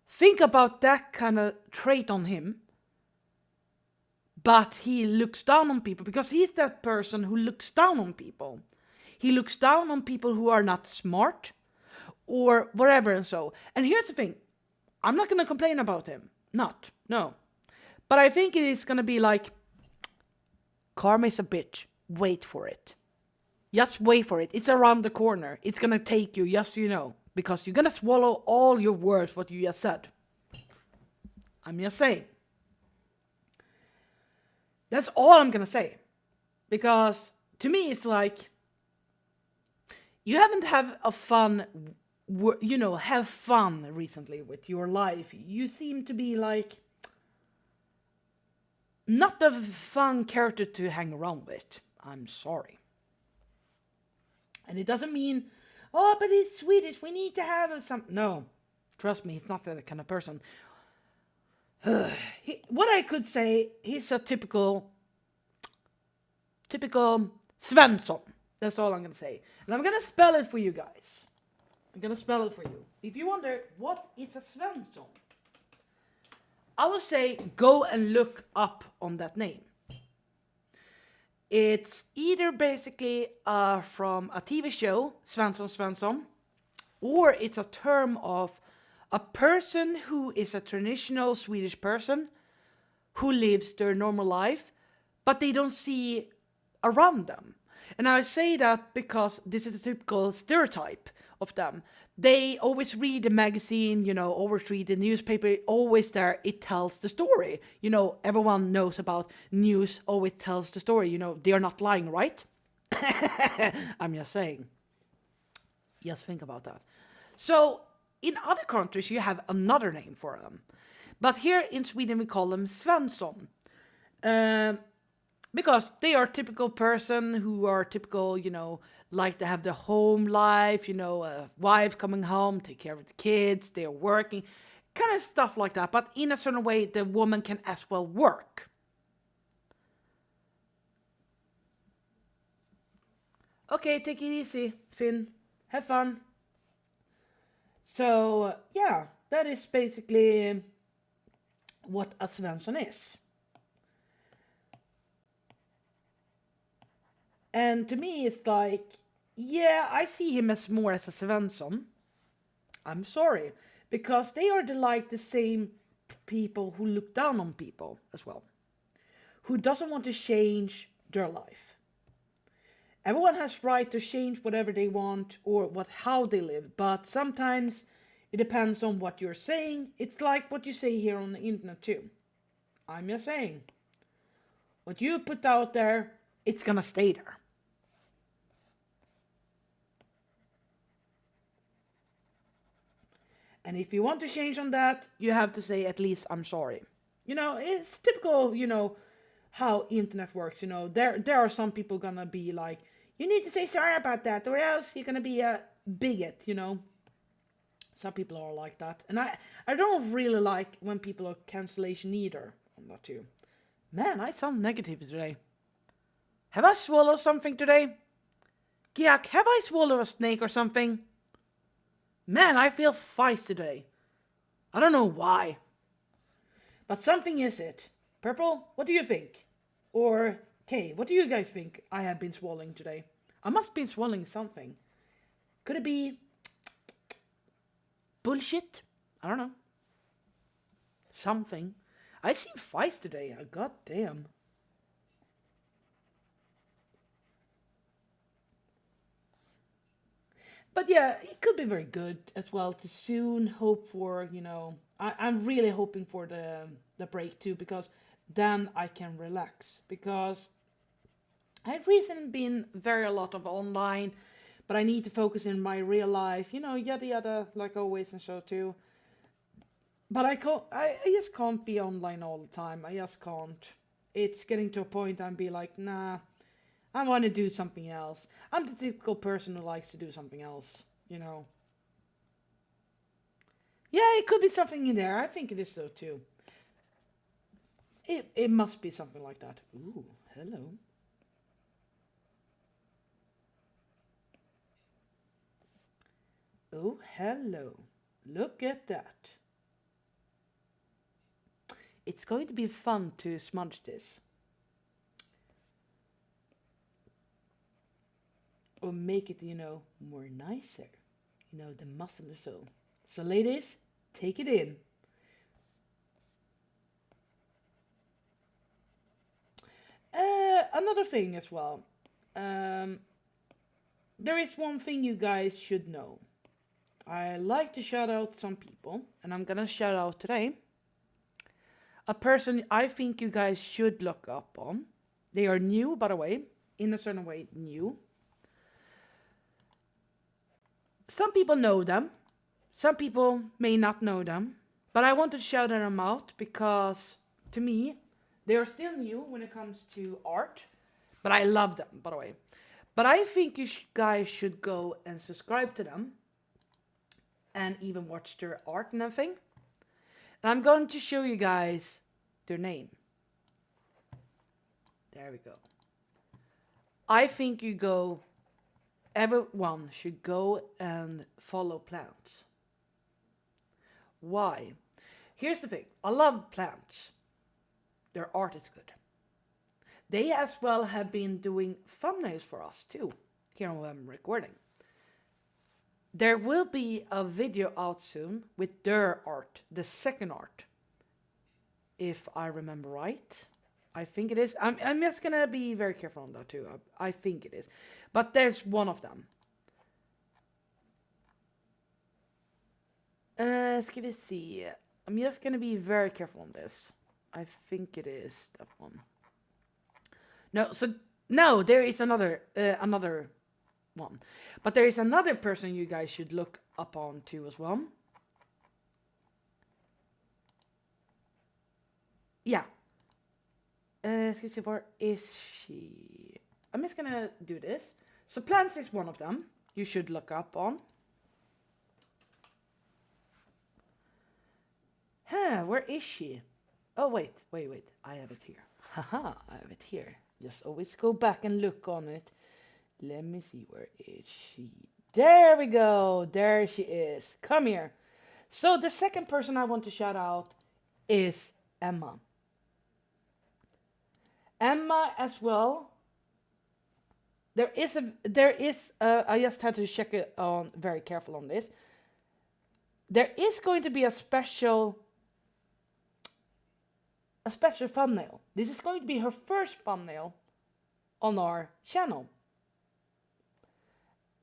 Think about that kind of trait on him. But he looks down on people because he's that person who looks down on people. He looks down on people who are not smart or whatever and so. And here's the thing. I'm not going to complain about him. No. But I think it is going to be like, karma is a bitch. Wait for it. Just wait for it. It's around the corner. It's going to take you, just so you know. Because you're going to swallow all your words, what you just said. I'm just saying. That's all I'm going to say. Because to me, it's like, you haven't have fun recently with your life. You seem to be like, not a fun character to hang around with. I'm sorry. And it doesn't mean, oh, but he's Swedish, we need to have some. No, trust me, he's not that kind of person. What I could say, he's a typical Svensson. That's all I'm going to say. And I'm going to spell it for you guys. If you wonder, what is a Svensson? I would say go and look up on that name. It's either basically from a TV show, Svensson, or it's a term of a person who is a traditional Swedish person who lives their normal life, but they don't see around them. And I say that because this is a typical stereotype of them. They always read the magazine, always read the newspaper, always there, it tells the story. Everyone knows about news, always tells the story. They are not lying, right? I'm just saying. Just think about that. So, in other countries, you have another name for them. But here in Sweden, we call them Svensson. Because they are typical person who are typical, like to have the home life, a wife coming home, take care of the kids, they're working, kind of stuff like that. But in a certain way, the woman can as well work. Okay, take it easy, Finn. Have fun. So, yeah, that is basically what a Svensson is. And to me, it's like, yeah, I see him as more as a Svensson. I'm sorry, because they are the same people who look down on people as well, who doesn't want to change their life. Everyone has right to change whatever they want or how they live, but sometimes it depends on what you're saying. It's like what you say here on the internet too. I'm just saying, what you put out there, it's gonna stay there. And if you want to change on that, you have to say at least I'm sorry. It's typical, how internet works. There are some people gonna be like, you need to say sorry about that, or else you're gonna be a bigot. Some people are like that. And I don't really like when people are cancellation either on that too. Man, I sound negative today. Have I swallowed something today? Giak, have I swallowed a snake or something? Man, I feel feisty today. I don't know why. But something is it. Purple, what do you think? Or Kay, what do you guys think I have been swallowing today? I must have been swallowing something. Could it be bullshit? I don't know. Something. I seem feisty today. God damn. But yeah, it could be very good as well to soon hope for, I'm really hoping for the break too, because then I can relax. Because I've recently been very a lot of online, but I need to focus in my real life, yada yada, like always and so too. But I just can't be online all the time. I just can't. It's getting to a point I'm be like, nah, I want to do something else. I'm the typical person who likes to do something else. Yeah, it could be something in there. I think it is so too. It must be something like that. Ooh, hello. Oh, hello. Look at that. It's going to be fun to smudge this. Or make it, more nicer. The muscle or so. So ladies, take it in. Another thing as well. There is one thing you guys should know. I like to shout out some people, and I'm gonna shout out today a person I think you guys should look up on. They are new, by the way, in a certain way, new. Some people know them, some people may not know them, but I want to shout them out because, to me, they are still new when it comes to art, but I love them, by the way. But I think you guys should go and subscribe to them and even watch their art and everything. And I'm going to show you guys their name. There we go. I think everyone should go and follow plants. Why? Here's the thing. I love plants. Their art is good. They as well have been doing thumbnails for us too, here when I'm recording. There will be a video out soon with their art, the second art. If I remember right. I think it is. I'm just gonna be very careful on that too. I think it is. But there's one of them. Ska vi se. I'm just gonna be very careful on this. I think it is that one. No, there is another one. But there is another person you guys should look up on too as well. Yeah. Let's see, where is she? I'm just gonna do this. So plants is one of them you should look up on. Where is she? Oh, wait. I have it here. Haha, I have it here. Just always go back and look on it. Let me see, where is she? There we go. There she is. Come here. So the second person I want to shout out is Emma. Emma as well I just had to check it on very careful on this. There is going to be a special thumbnail. This is going to be her first thumbnail on our channel.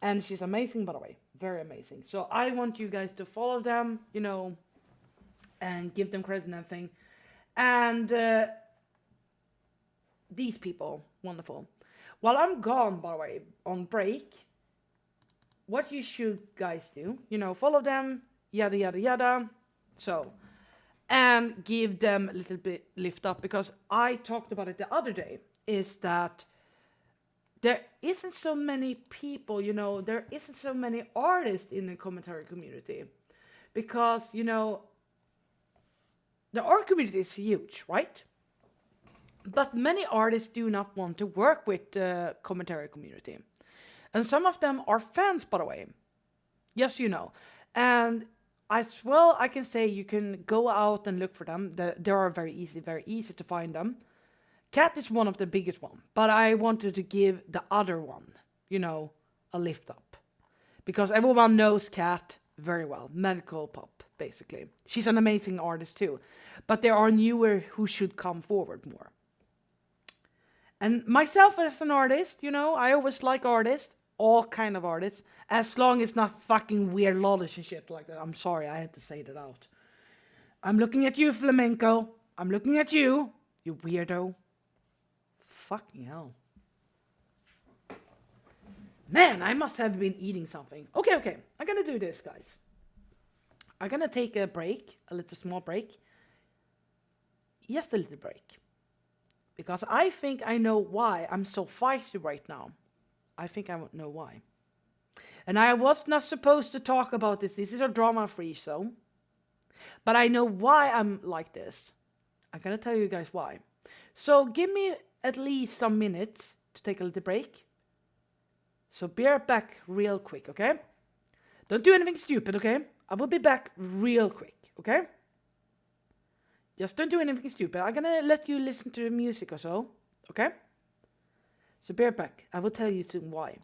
And she's amazing, by the way. Very amazing. So I want you guys to follow them, and give them credit and everything. And these people, wonderful. While I'm gone, by the way, on break, what you should guys do, follow them, yada, yada, yada. So, and give them a little bit lift up, because I talked about it the other day, is that there isn't so many people, there isn't so many artists in the commentary community. Because, the art community is huge, right? But many artists do not want to work with the commentary community. And some of them are fans, by the way. Yes, And as well, I can say you can go out and look for them. They are very easy to find them. Cat is one of the biggest one, but I wanted to give the other one, a lift up. Because everyone knows Cat very well. Medical pop, basically. She's an amazing artist too. But there are newer who should come forward more. And myself as an artist, I always like artists. All kind of artists. As long as not fucking weird lollish and shit like that. I'm sorry, I had to say that out. I'm looking at you, Flamenco. I'm looking at you, you weirdo. Fucking hell. Man, I must have been eating something. Okay. I'm gonna do this, guys. I'm gonna take a break. A little small break. Just a little break. Because I think I know why I'm so feisty right now. I think I know why. And I was not supposed to talk about this. This is a drama-free show. But I know why I'm like this. I'm gonna tell you guys why. So give me at least some minutes to take a little break. So be right back real quick, okay? Don't do anything stupid, okay? I will be back real quick, okay? Just don't do anything stupid. I'm gonna let you listen to the music or so, okay? So be right back. I will tell you soon why.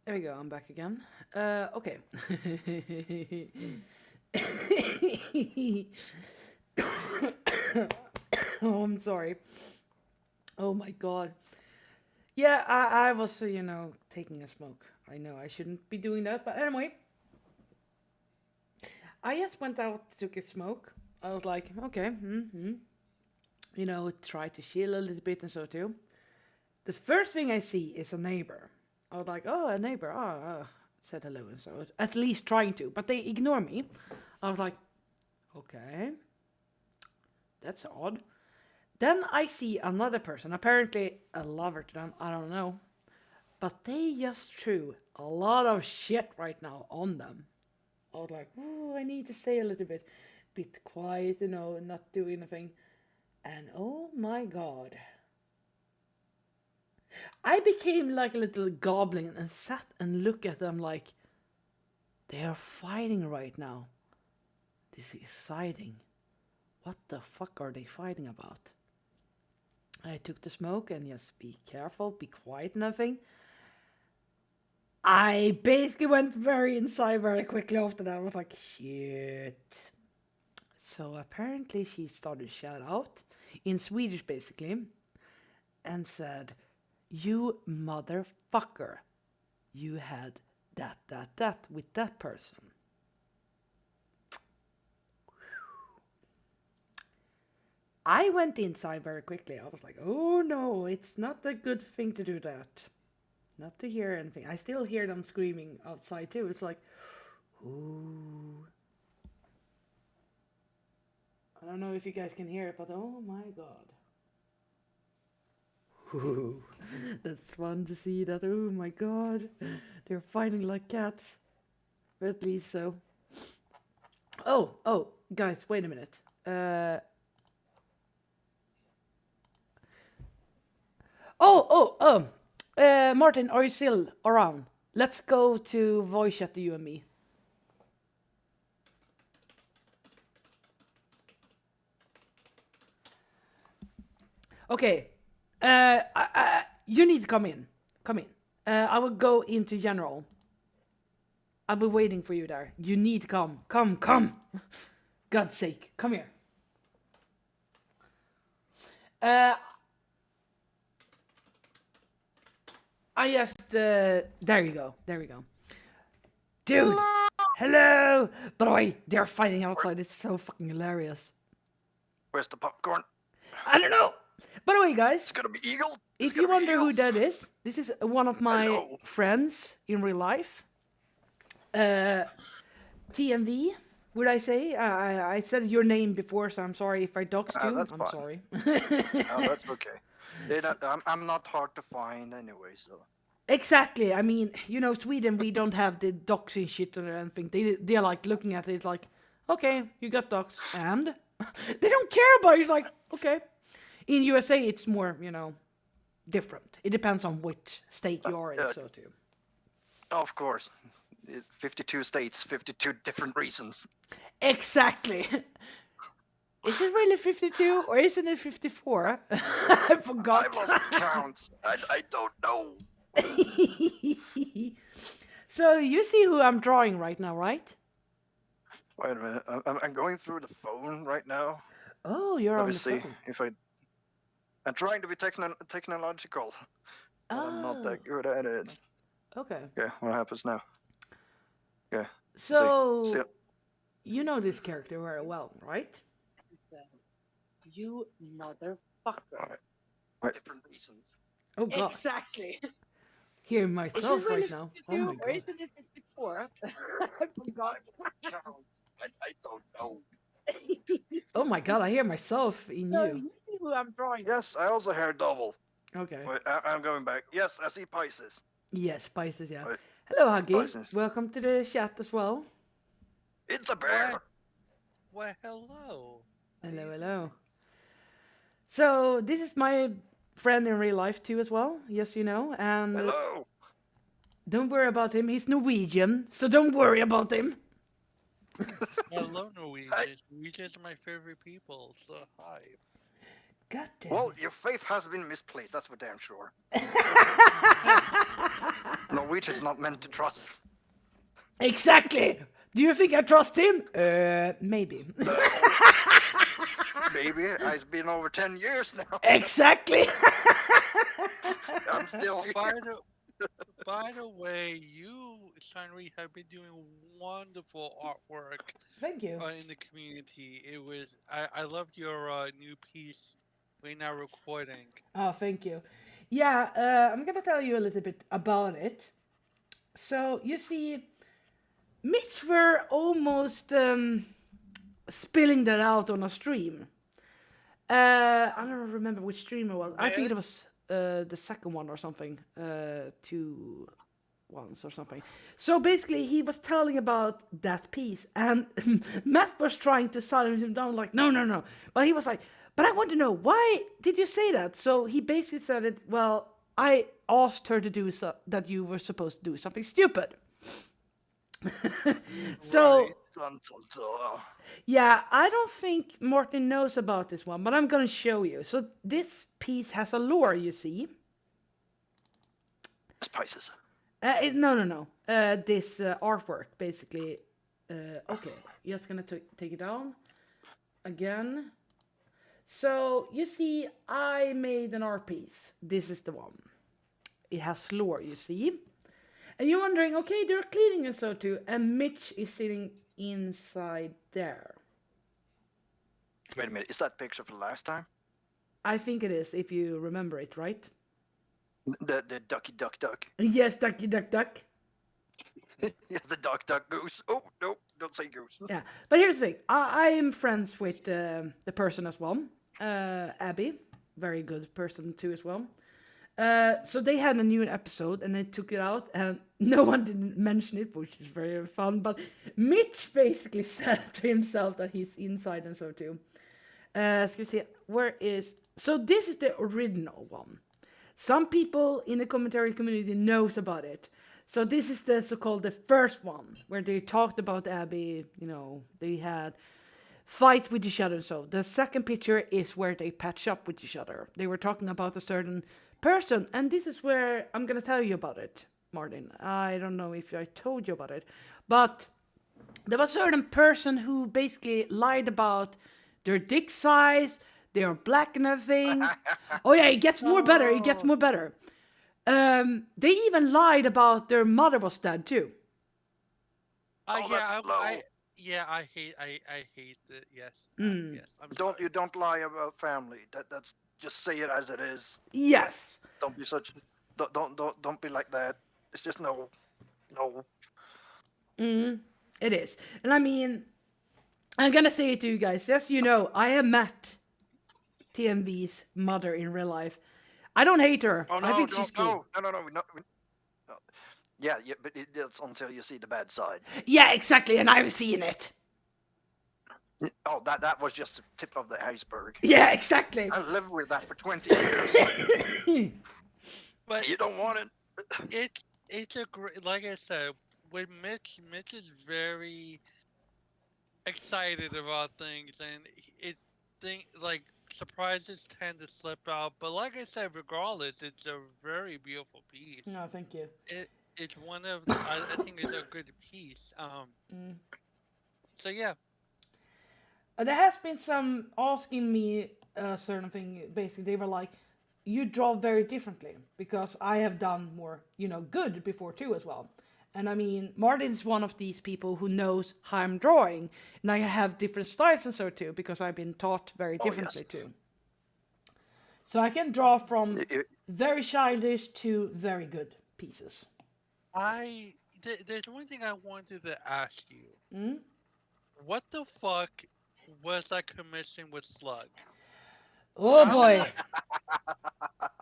There we go. I'm back again. Okay. Oh, I'm sorry. Oh my god. Yeah, I was, taking a smoke. I know I shouldn't be doing that, but anyway, I just went out, took a smoke. I was like, okay, try to chill a little bit and so too. The first thing I see is a neighbor. I was like, oh, a neighbor. Said hello and so, at least trying to, but they ignore me. I was like, okay, that's odd. Then I see another person, apparently a lover to them, I don't know. But they just threw a lot of shit right now on them. I was like, oh, I need to stay a little bit quiet, not do anything. And oh my god. I became like a little goblin and sat and looked at them like, they are fighting right now. This is exciting. What the fuck are they fighting about? I took the smoke and just be careful, be quiet and everything. I basically went very inside very quickly after that. I was like, shit. So apparently she started to shout out in Swedish basically and said, you motherfucker, you had that with that person. I went inside very quickly. I was like, oh no, it's not a good thing to do that. Not to hear anything. I still hear them screaming outside too. It's like, ooh. I don't know if you guys can hear it, but oh my god. Ooh, that's fun to see that. Oh my god. They're fighting like cats. Or at least so. Oh, guys, wait a minute. Martin, are you still around? Let's go to voice chat to you and me. Okay. You need to come in. Come in. I will go into general. I'll be waiting for you there. You need to come. Come. God's sake, come here. I just, there you go. Dude, hello! By the way, they're fighting outside. It's so fucking hilarious. Where's the popcorn? I don't know. By the way, guys, It's gonna be Eagle. if you wonder who that is, this is one of my friends in real life. TMV, would I say? I said your name before, so I'm sorry if I doxed you. That's I'm fine. sorry. Oh, that's okay. I'm not hard to find anyway, so. Exactly. I mean, Sweden, we don't have the doxing shit or anything. They're like looking at it like, okay, you got dox, and they don't care about it. It's like, okay. In USA, it's more, different. It depends on which state you are in, so too. Of course. 52 states, 52 different reasons. Exactly. Is it really 52 or isn't it 54? I forgot. I lost count. I don't know. So you see who I'm drawing right now, right? Wait a minute. I'm going through the phone right now. Oh, you're on the Let me see phone. if I'm trying to be technological. I'm not that good at it. Okay. Okay, what happens now? Okay. So, you know this character very well, right? You motherfucker. Right. Different reasons. Oh, God. Exactly. Hear myself right now. Oh, my Or God. isn't it this before? I forgot. I don't know. Oh, my God. I hear myself in So you. you see who I'm drawing. Yes, I also hear double. Okay. Wait, I'm going back. Yes, I see Pisces. Yes, Spices, yeah. Wait. Hello, Huggy. Spices. Welcome to the chat as well. It's a bear. Why, hello. Hello. So, this is my friend in real life too as well. Yes, you know. And Hello. don't worry about him. He's Norwegian, so don't worry about him. Hello, Norwegians. Norwegians are my favorite people, so hi. God damn Well, it. your faith has been misplaced. That's for damn sure. Norwegians Mitch is not meant to trust. Exactly. Do you think I trust him? Maybe. Maybe it's been over 10 years now. Exactly. I'm still By here. by the way, you, Shinri, have been doing wonderful artwork Thank you. in the community. I loved your new piece we're now recording. Oh, thank you. Yeah, I'm gonna tell you a little bit about it. So you see, Mitch were almost spilling that out on a stream. I don't remember which stream it was. I think it was the second one or something. 2 ones or something. So basically, he was telling about that piece, and Matt was trying to silence him down, like, no, no, no. But he was like, but I want to know, why did you say that? So he basically said it, well, I asked her to do that you were supposed to do something stupid. So, Right. yeah, I don't think Martin knows about this one, but I'm gonna show you. So this piece has a lore, you see. Spices. No. This artwork, basically. Okay, just gonna take it down again. So you see, I made an art piece. This is the one. It has lore, you see. And you're wondering, okay, they're cleaning and so too, and Mitch is sitting inside there. Wait a minute, is that picture from last time? I think it is, if you remember it, right? The ducky duck duck. Yes, ducky duck duck. Yes, the duck duck goose. Oh no, don't say goose. Yeah, but here's the thing. I am friends with the person as well, Abby. Very good person too as well. So they had a new episode and they took it out, and no one didn't mention it, which is very fun. But Mitch basically said to himself that he's inside and so too. Let's see, where is? So this is the original one. Some people in the commentary community knows about it. So this is the so-called the first one where they talked about Abby. You know, they had fight with each other. So the second picture is where they patch up with each other. They were talking about a certain person, and this is where I'm gonna tell you about it, Martin. I don't know if I told you about it, but there was a certain person who basically lied about their dick size. They are black and everything. Oh yeah, it gets more better. It gets more better. They even lied about their mother was dead too. Oh, that's low. I hate it. Yes, Mm. yes. You don't lie about family. That's just say it as it is. Yes. Don't be such. Don't be like that. It's just no. It is. And I mean, I'm gonna say it to you guys. Yes, you know, I have met TMV's mother in real life. I don't hate her. Oh no! I think she's cool. No. Yeah, but it's until you see the bad side. Yeah, exactly, and I've seen it. Oh, that was just the tip of the iceberg. Yeah, exactly. I lived with that for 20 years. But You don't want it. it's a great, like I said, with Mitch is very excited about things, and like surprises tend to slip out. But like I said, regardless, it's a very beautiful piece. No, thank you. It's one of I think it's a good piece. So yeah. There has been some asking me a certain thing. Basically, they were like, "You draw very differently," because I have done more, good before too as well. And I mean, Martin's one of these people who knows how I'm drawing, and I have different styles and so too, because I've been taught very differently too. So I can draw from very childish to very good pieces. There's one thing I wanted to ask you. Mm? What the fuck was that commission with Slug? Oh boy!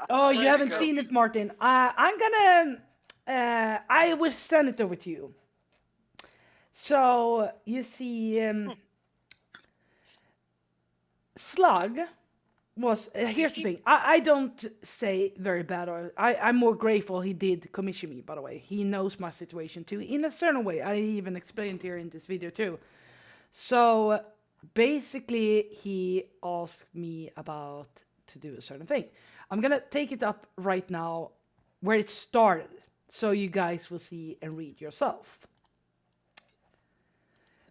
Oh, you Let haven't go. seen it, Martin. I'm gonna. I will send it over to you. So you see, Slug was. Here's the thing. I don't say very bad. Or I'm more grateful he did commission me. By the way, he knows my situation too in a certain way. I even explained here in this video too. So basically, he asked me about to do a certain thing. I'm gonna take it up right now where it started. so you guys will see and read yourself.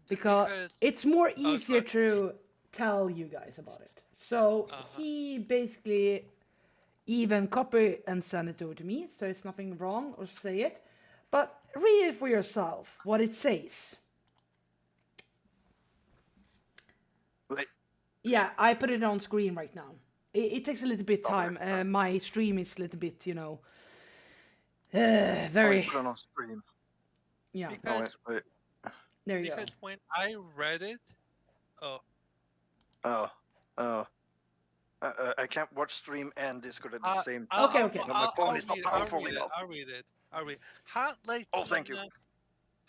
Because it's more easier to tell you guys about it. So he basically even copy and send it over to me, so it's nothing wrong or say it. But read it for yourself, what it says. Wait. Yeah, I put it on screen right now. It takes a little bit time. My stream is a little bit, you know, very... Put it on screen. Yeah. Because, there you go. Because when I read it, I can't watch stream and Discord at the same time. Okay. My phone is not powerful enough. I'll read it. Hot Latina, oh, thank you.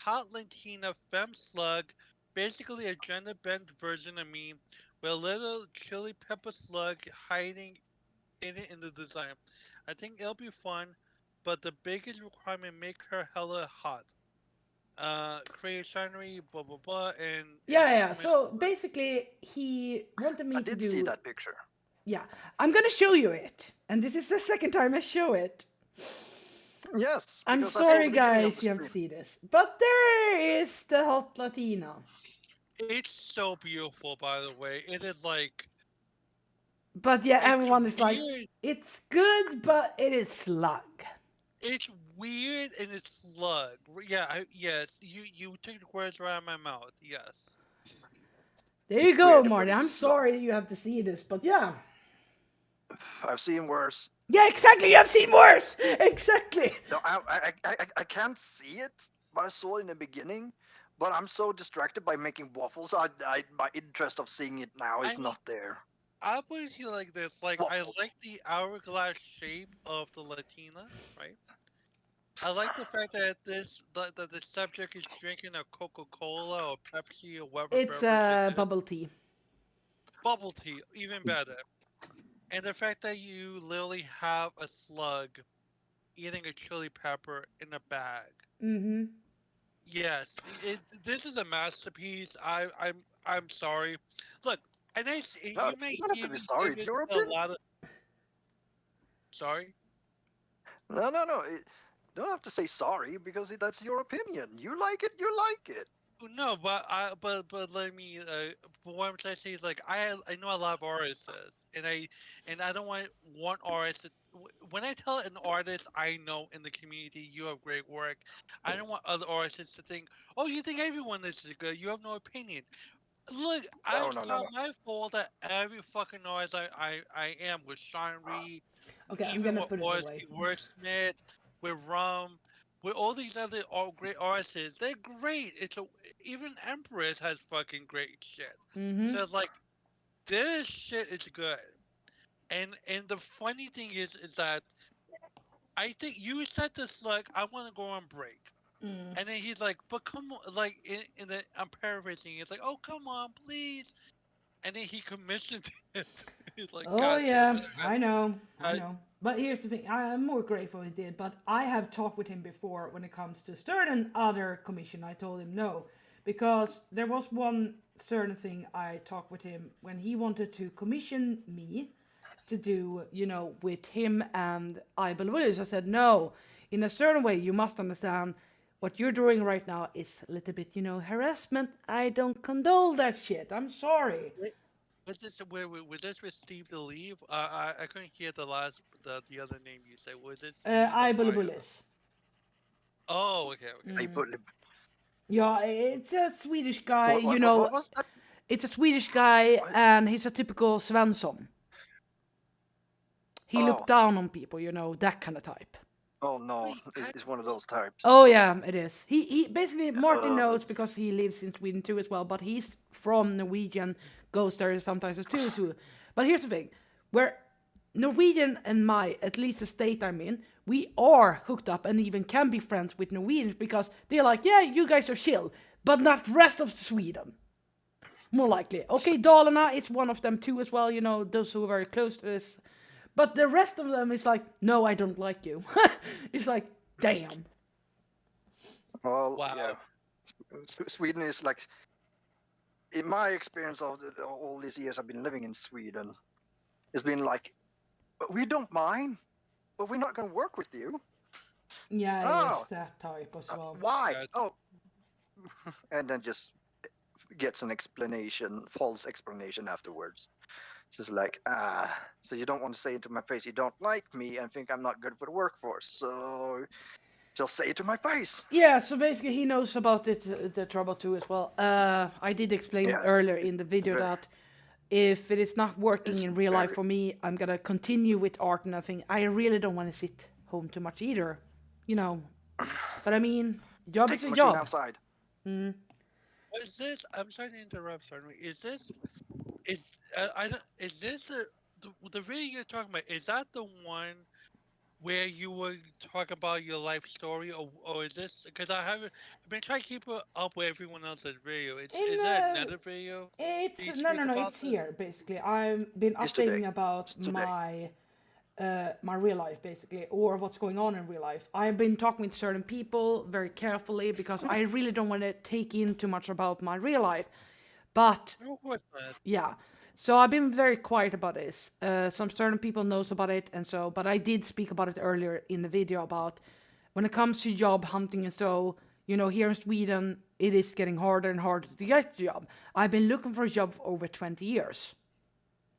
Hot Latina Femme Slug, basically a gender bent version of me, with a little chili pepper slug hiding in it in the design. I think it'll be fun, but the biggest requirement, make her hella hot. Create scenery, blah blah blah, and yeah. So basically, he wanted me to do. I did see that picture. Yeah, I'm gonna show you it, and this is the second time I show it. Yes. I'm sorry, guys, you have to see this, but there is the Hot Latina. It's so beautiful, by the way. It is like. But yeah, everyone is like, it's good, but it is slug. It's weird and it's slug. Yeah, yes. You took the words right out of my mouth. Yes. There you go, Marty. I'm sorry you have to see this, but yeah. I've seen worse. Yeah, exactly. You have seen worse. Exactly. No, I can't see it, but I saw it in the beginning. But I'm so distracted by making waffles. My interest of seeing it now is not there. I put it like this. Like, I like the hourglass shape of the Latina, right? I like the fact that the subject is drinking a Coca-Cola or Pepsi or whatever. It's bubble tea. Bubble tea, even better. And the fact that you literally have a slug eating a chili pepper in a bag. Mm-hmm. Yes, this is a masterpiece. I'm sorry. Look, and you may even sorry. give it a lot of. Sorry. No. Don't have to say sorry because that's your opinion. You like it. You like it. No, but let me. But what I'm trying to say is, like, I know a lot of artists, and I don't want one artist. When I tell an artist I know in the community, you have great work, I don't want other artists to think, oh, you think everyone this is good. You have no opinion. Look, it's not my fault that every fucking artist I am with Sean Reed, okay, even I'm gonna with put it away. Wordsmith, with Rum. With all these other great artists, they're great. Even Empress has fucking great shit. Mm-hmm. So it's like, this shit is good. And the funny thing is that I think you said to Slug, I want to go on break. Mm. And then he's like, but come on, like I'm paraphrasing. It's like, oh come on, please. And then he commissioned it. He's like, oh God yeah, damn it, I know. But here's the thing, I'm more grateful he did, but I have talked with him before when it comes to certain other commission. I told him no, because there was one certain thing I talked with him when he wanted to commission me to do, you know, with him and Ibel Willis. I said, no, in a certain way, you must understand what you're doing right now is a little bit, you know, harassment. I don't condone that shit. I'm sorry. Was this with Steve the Leave? I couldn't hear the other name you said. Was this Ibel Willis. Oh, okay. Yeah, it's a Swedish guy, you know. It's a Swedish guy, and he's a typical Svensson. He looked down on people, you know, that kind of type. Oh no, it's one of those types. Oh yeah, it is. He basically, Martin knows because he lives in Sweden too as well, but he's from Norwegian, goes there sometimes too. But here's the thing, where Norwegian and at least the state I'm in, we are hooked up and even can be friends with Norwegians because they're like, yeah, you guys are chill, but not the rest of Sweden. More likely. Okay, Dalarna is one of them too as well, you know, those who are very close to this. But the rest of them is like, no, I don't like you. It's like, damn. Well, wow. Yeah. Sweden is like, in my experience of all these years I've been living in Sweden, it's been like, we don't mind, but we're not going to work with you. Yeah, Oh. it's that type as well. Why? Yeah. Oh, and then just gets an explanation, false explanation afterwards. It's just like, so you don't want to say it to my face you don't like me and think I'm not good for the workforce, so just say it to my face. Yeah, so basically he knows about it, the trouble too as well. I did explain Yeah, earlier in the video very- that if it is not working It's in real life very- for me, I'm gonna continue with art and I think I really don't want to sit home too much either, you know. But I mean, job Take is the a machine job. outside. Is this? I'm sorry to interrupt. Sorry. Is this? Is I don't? Is this the video you're talking about? Is that the one where you were talking about your life story, or is this? Because I've been trying to keep up with everyone else's video. Is there another video? It's you no, speak about it's this? here basically. I've been It's updating today. about It's today. my real life basically, or what's going on in real life. I've been talking with certain people very carefully because I really don't want to take in too much about my real life. But No, of course not. yeah, so I've been very quiet about this. Some certain people knows about it, and so, but I did speak about it earlier in the video about when it comes to job hunting, and so, you know, here in Sweden, it is getting harder and harder to get a job. I've been looking for a job for over 20 years.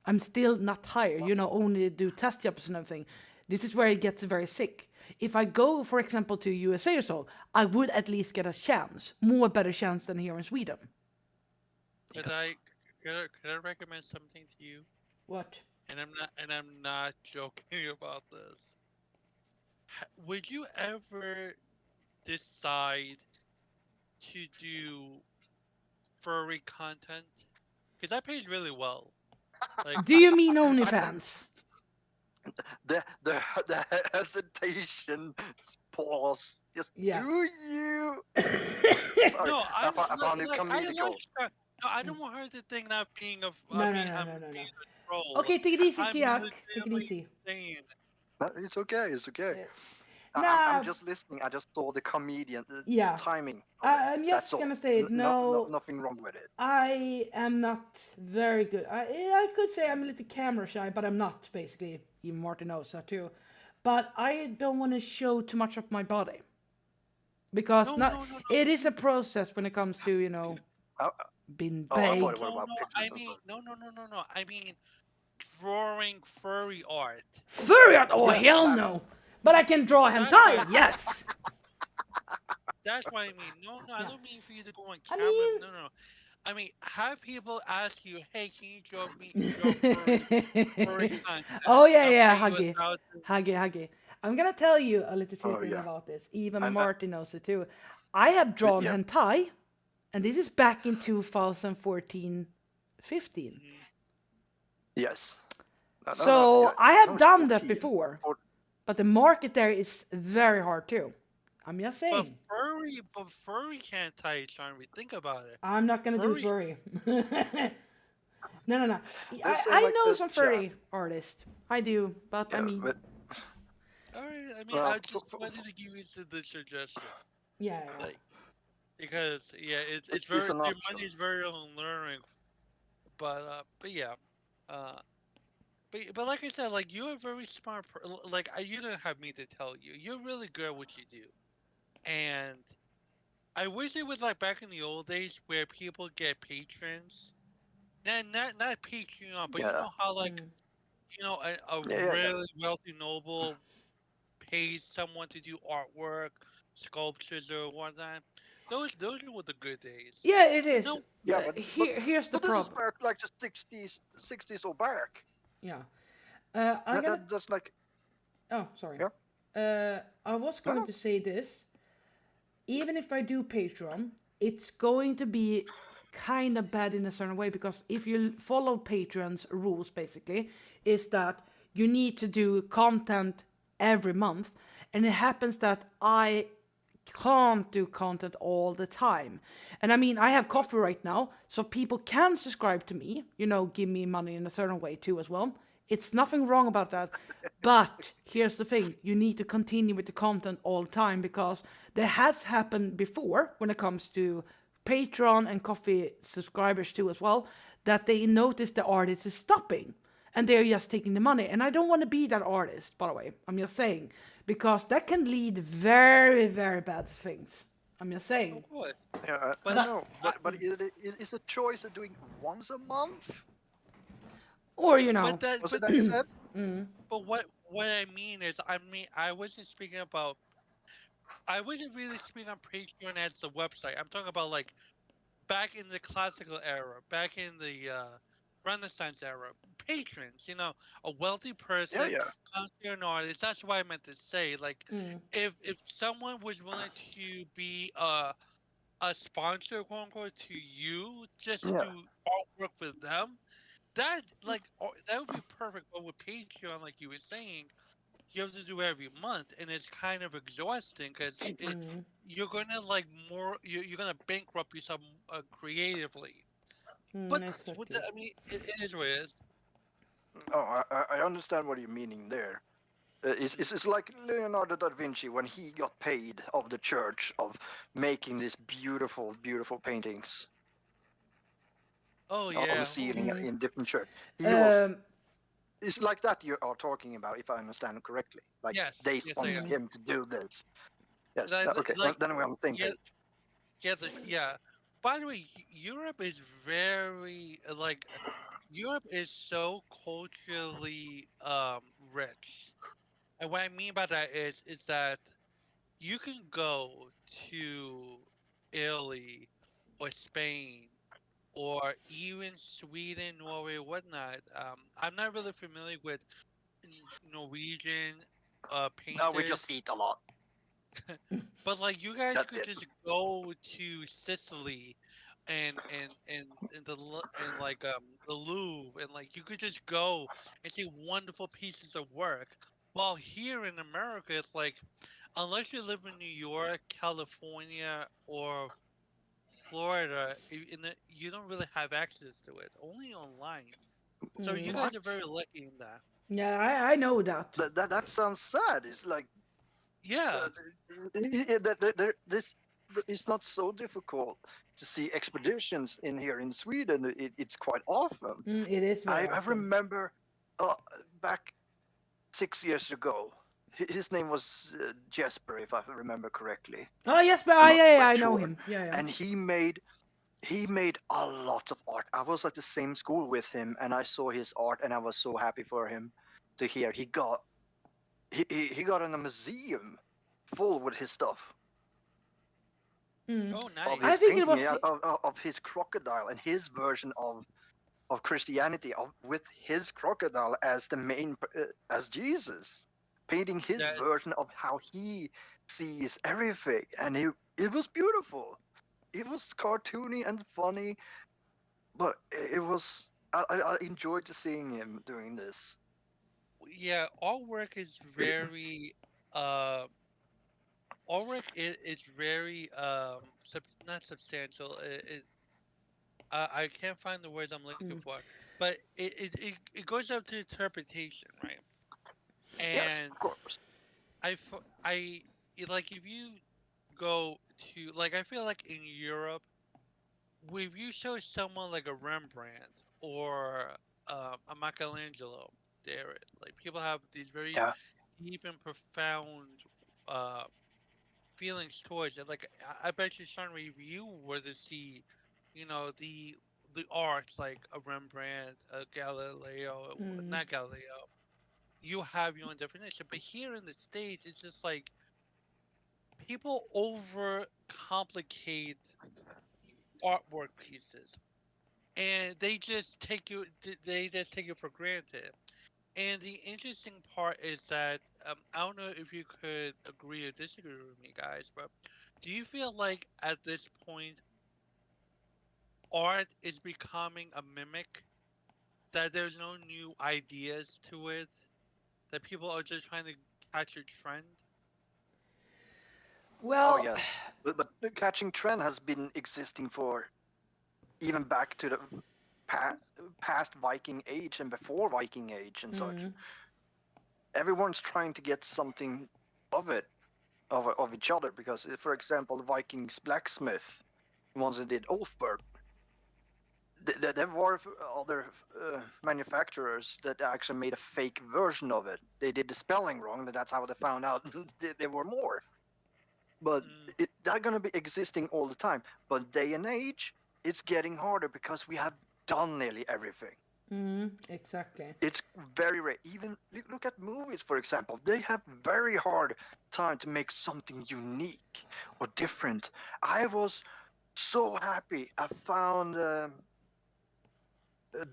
I'm still not hired, you know, only do test jobs and everything. This is where it gets very sick. If I go, for example, to USA or so, I would at least get a chance, more better chance than here in Sweden. Could Yes. could I recommend something to you? What? And I'm not joking about this. Would you ever decide to do furry content? Because that pays really well. Like, Do you mean OnlyFans? The hesitation pause. Just Yeah. do you? Sorry, no, I found it like, comical. no, I don't want her to think not being a No, being, no, I'm no, no, no. being a troll. Okay, take it easy, I'm Kiak. Take it legitimately easy. saying, It's okay. It's okay. Nah. I'm just listening. I just saw the comedian Yeah. timing. of it. I'm That's just all. gonna say, no, Nothing wrong with it. I am not very good. I could say I'm a little camera shy, but I'm not, basically. Even Martin knows that too. But I don't want to show too much of my body. Because No. it is a process when it comes to, you know, Oh, being oh, I big. thought it was no, about no, pictures I and mean, stuff. no. I mean, drawing furry art. Furry art? Oh, Yeah, hell that- no. But I can draw hentai, yes. That's what I mean. No, I Yeah. don't mean for you to go on I camera. mean- No. I mean, have people ask you, "Hey, can you draw furry content?" Oh, yeah, I'll yeah, pay you Huggy. 1,000. Huggy. I'm gonna tell you a little secret yeah. about this. Even And, Martin knows it too. I have drawn yeah. hentai, and this is back in 2014, 15. Yes. No, So yeah, I have no, done that 14. before, Or- but the market there is very hard too. I'm just But saying. furry can't tie Charmy. Think about it. I'm not gonna do furry- furry. No. They're saying I like know this, some yeah. furry artists. I do, but I Yeah, mean, but All right. I mean, Well, I just f- wanted to give you the suggestion, yeah. like, because it's It's very an your option. money is very alluring, but yeah, uh, but like I said, like you're a very smart. Like you don't have me to tell you, you're really good at what you do, and I wish it was like back in the old days where people get patrons. Not Patreon, but you Yeah. know how like Mm. you know a Yeah. really wealthy noble pays someone to do artwork, sculptures or whatnot. Those were the good days. Yeah, it is. No, Yeah, But but- here's the But this is problem. back like the 60s or back. Yeah. That's like Oh, sorry. Yeah. I was going no. to say this. Even if I do Patreon, it's going to be kind of bad in a certain way because if you follow Patreon's rules, basically, is that you need to do content every month, and it happens that I can't do content all the time. And I mean, I have coffee right now, so people can subscribe to me, you know, give me money in a certain way too as well. It's nothing wrong about that. But here's the thing, you need to continue with the content all the time because there has happened before when it comes to Patreon and coffee subscribers too as well, that they notice the artist is stopping. and they're just taking the money. And I don't want to be that artist, by the way. I'm just saying, because that can lead very, very bad things. I'm just saying. Of course. Yeah, I But know, but it's a choice of doing once a month. Or, you but know. that Was but it that you said? Mm, but what I mean is, I wasn't speaking about. I wasn't really speaking on Patreon as the website. I'm talking about like back in the classical era, back in the Renaissance era. Patrons, a wealthy Yeah, person yeah. comes to an artist. That's what I meant to say. Like, mm, if someone was willing to be a sponsor, quote unquote, to you just to Yeah. do artwork for them, that would be perfect. But with Patreon, like you were saying, you have to do it every month, and it's kind of exhausting because mm, you're gonna like more you're gonna bankrupt yourself creatively. But exactly. I mean, it is what it is. Oh, I understand what you're meaning there. It's like Leonardo da Vinci when he got paid of the church of making these beautiful, beautiful paintings Oh on the yeah. ceiling Mm. in different church. He was. Um, It's like that you are talking about, if I understand correctly. Like Yes. they Yes, I sponsor am. mm, him to do this. Yes. Like, Okay. like Then we're on the same yeah, page. yeah. By the way, Europe is very Europe is so culturally rich, and what I mean by that is that you can go to Italy or Spain or even Sweden, Norway, whatnot. I'm not really familiar with Norwegian No, we just painters, eat a lot. but like you guys That's could it. just go to Sicily and like the Louvre, and like you could just go and see wonderful pieces of work. While here in America, it's like unless you live in New York, California, or Florida, you don't really have access to it. Only online. So you mm. guys are What? very lucky in that. Yeah, I know that. That sounds sad. It's like Yeah, this. It's not so difficult to see expeditions in here in Sweden. It's quite often. It is very I often. remember back 6 years ago. His name was Jesper, if I remember correctly. Oh yes, but I'm not yeah, quite I know sure. him. Yeah, yeah. And he made a lot of art. I was at the same school with him, and I saw his art, and I was so happy for him to hear he got in a museum full with his stuff Mm. oh of I his nice. think it painting was. of his crocodile and his version of Christianity with his crocodile as the main as Jesus, painting his That version of how he sees everything, and it was beautiful. It was cartoony and funny, but it was I enjoyed seeing him doing this. yeah, all work is very uh all work is very not substantial. I can't find the words I'm looking Mm. for, but it goes up to interpretation, right? Yes, And of course. I like if you go to like I feel like in Europe, if you show someone like a Rembrandt or a Michelangelo, there like people have these very Yeah, deep and profound uh, feelings towards it. Like I bet you, Sean, if you were to see, the arts like a Rembrandt, a Galileo, Mm. not Galileo, you have your own definition. But here in the States, it's just like people over complicate artwork pieces, and they just take it for granted. And the interesting part is that I don't know if you could agree or disagree with me, guys, but do you feel like at this point art is becoming a mimic? That there's no new ideas to it? That people are just trying to catch a trend? oh Well, yes, but the catching trend has been existing for even back to the past, past Viking Age and before Viking Age and such. mm. Everyone's trying to get something of it, of each other, because, for example, the Vikings blacksmith, the ones that did Ulfberg, There were other manufacturers that actually made a fake version of it. They did the spelling wrong, and that's how they found out there were more. But they're going to be existing all the time. But day and age, it's getting harder because we have done nearly everything. Exactly. It's very rare. Even look at movies, for example. They have very hard time to make something unique or different. I was so happy I found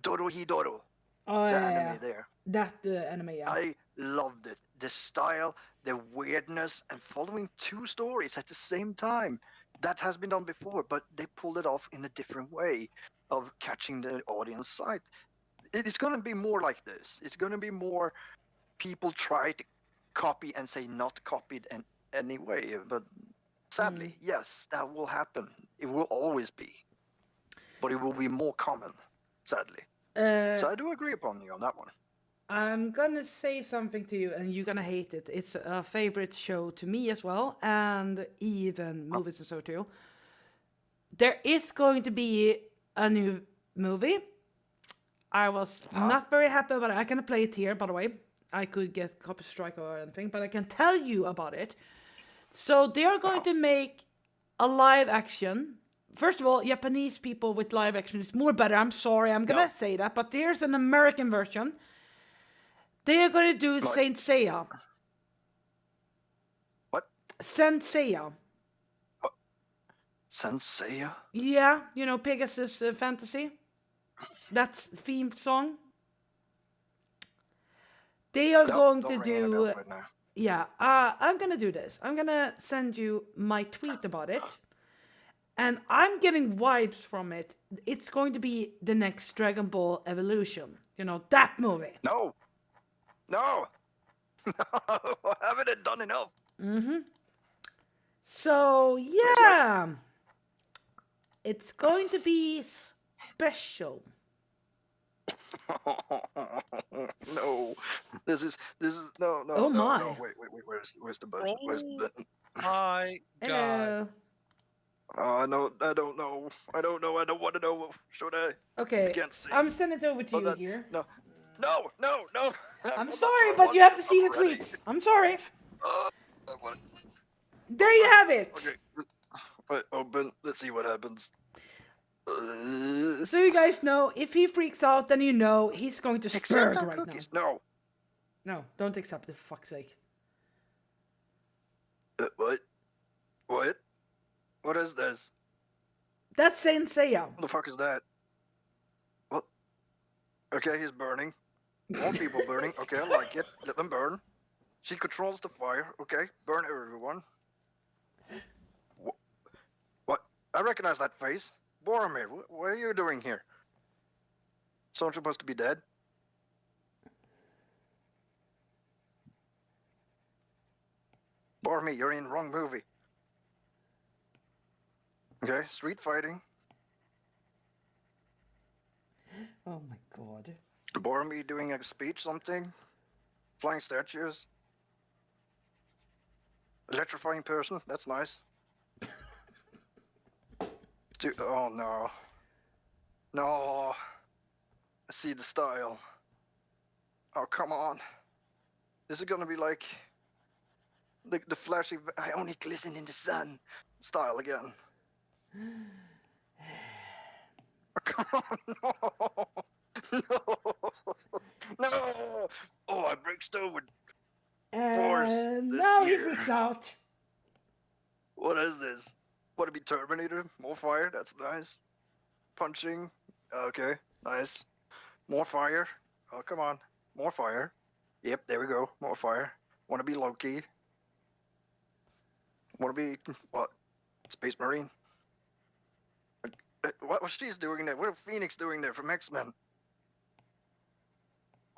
Dorohedoro, Oh, the yeah, anime yeah. there. That anime, yeah. I loved it. The style, the weirdness, and following two stories at the same time. That has been done before, but they pulled it off in a different way of catching the audience sight. It's going to be more like this. It's going to be more people try to copy and say not copied in any way. But sadly, yes, that will happen. It will always be. But it will be more common, sadly. So I do agree upon you on that one. I'm gonna say something to you, and you're gonna hate it. It's a favorite show to me as well, and even movies and so too. There is going to be a new movie. I was not very happy about it. I can play it here, by the way. I could get copy strike or anything, but I can tell you about it. So they are going to make a live action. First of all, Japanese people with live action is more better. I'm sorry, I'm gonna say that, but there's an American version. They are going to do Saint Seiya. What? Saint Seiya. Senseiya? Yeah, you know Pegasus Fantasy. That's the theme song. They are going to Don't ring any do. bells right now. Yeah, I'm gonna do this. I'm gonna send you my tweet about it, and I'm getting vibes from it. It's going to be the next Dragon Ball Evolution. You know that movie. No! No! No! Haven't it done enough? So yeah, it's going to be special. No, this is no. Oh, no, my. No. Wait. Where's the button? Where's the button? My God. Hello. I don't know. I don't want to know. Should I? Okay, I can't see. I'm sending it over to Well, you that- here. No. I'm sorry, but you have to see the tweet. I'm sorry. There you have it. Okay. Wait, open. Let's see what happens. So you guys know, if he freaks out, then you know he's going to Accept spurg our right cookies. now. No. No, don't accept it, for fuck's sake. What? What? What is this? That's Saint Seiya. What the fuck is that? What? Okay, he's burning. More people burning. Okay, I like it. Let them burn. She controls the fire. Okay, burn everyone. What? I recognize that face. Boromir, what are you doing here? Someone's supposed to be dead. Boromir, you're in the wrong movie. Okay, street fighting. Oh my god. Boromir doing a speech, something. Flying statues. Electrifying person, that's nice. Oh no. No. I see the style. Oh, come on. This is gonna be like the flashy, I only glisten in the sun style again. Oh, come on, no. No. Oh, I break stone. And this now he year. freaks out. What is this? Want to be Terminator? More fire? That's nice. Punching? Okay, nice. More fire? Oh, come on. More fire. Yep, there we go. More fire. Want to be Loki? Want to be, what? Space Marine? What was she's doing there? What is Phoenix doing there from X-Men?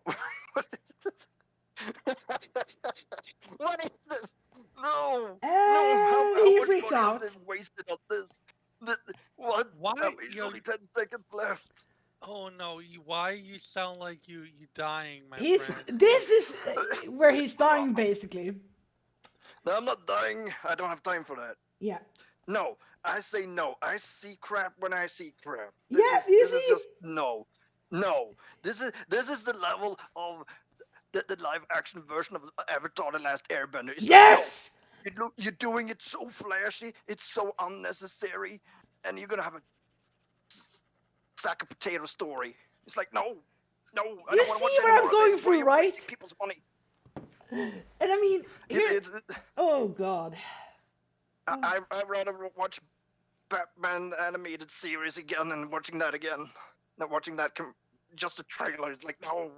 What is this? What is this? No! And How he much freaks money out. have they wasted on this? What? Why? It's You're- only 10 seconds left. Oh no! Why you sound like you dying, my He's. friend? This is where he's dying, basically. No, I'm not dying. I don't have time for that. Yeah. No, I say no. I see crap when I see crap. Yeah, you This is see? just no, no. This is the level of the live action version of Avatar: The Last Airbender. It's like no, Yes! you're doing it so flashy, it's so unnecessary, and you're gonna have a sack of potato story. It's like no, no, I You don't want to see watch any what I'm more of going this. Why are through, you right? wasting people's money? And I mean, here. It's, Oh, God. I'd rather watch Batman animated series again and watching that again. Not watching that just a trailer. It's like no,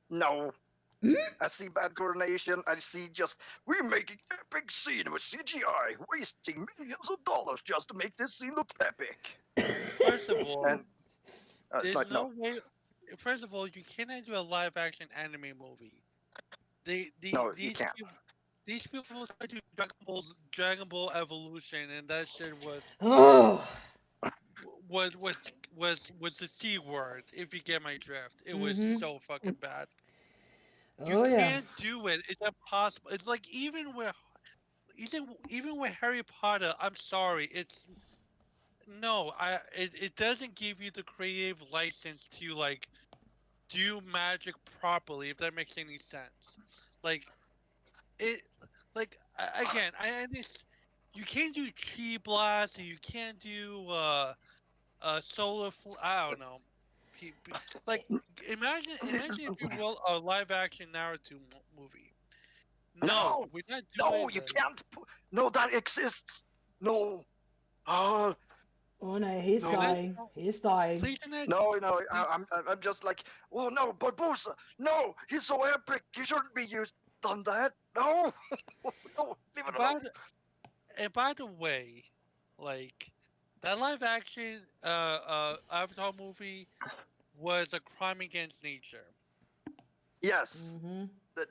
no. I see bad coordination. I see just we're making epic scene with CGI, wasting millions of dollars just to make this scene look epic. First of all, And it's there's like no no, way. First of all, you cannot do a live action anime movie. no, you can't. These people tried to do Dragon Ball Evolution, and that shit Oh. was the C word. If you get my drift, it was Mm-hmm. so fucking bad. You Oh, yeah. can't do it. It's impossible. It's like even with Harry Potter. I'm sorry. It's no. It doesn't give you the creative license to like do magic properly. If that makes any sense. Like it. Again. I understand. You can't do chi blast. Or you can't do solar. I don't know. Like imagine if you will a live action Naruto movie. No, No, we're not no, doing you this. can't. No, that exists. No. Oh Oh, no, he's no, dying. He's dying. Please do not. no, no. Please, I'm just like, oh no, Barbosa. No, he's so epic. He shouldn't be used done that. No, no, leave it by alone. the, and by the way, like that live action Avatar movie was a crime against nature. Yes. Mm-hmm. that-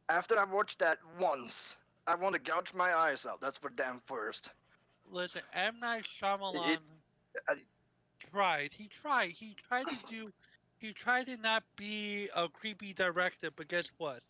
After I watched that once, I want to gouge my eyes out. That's for damn first. Listen, M Night Shyamalan It, I, tried. He tried. He tried to do. He tried to not be a creepy director, but guess what?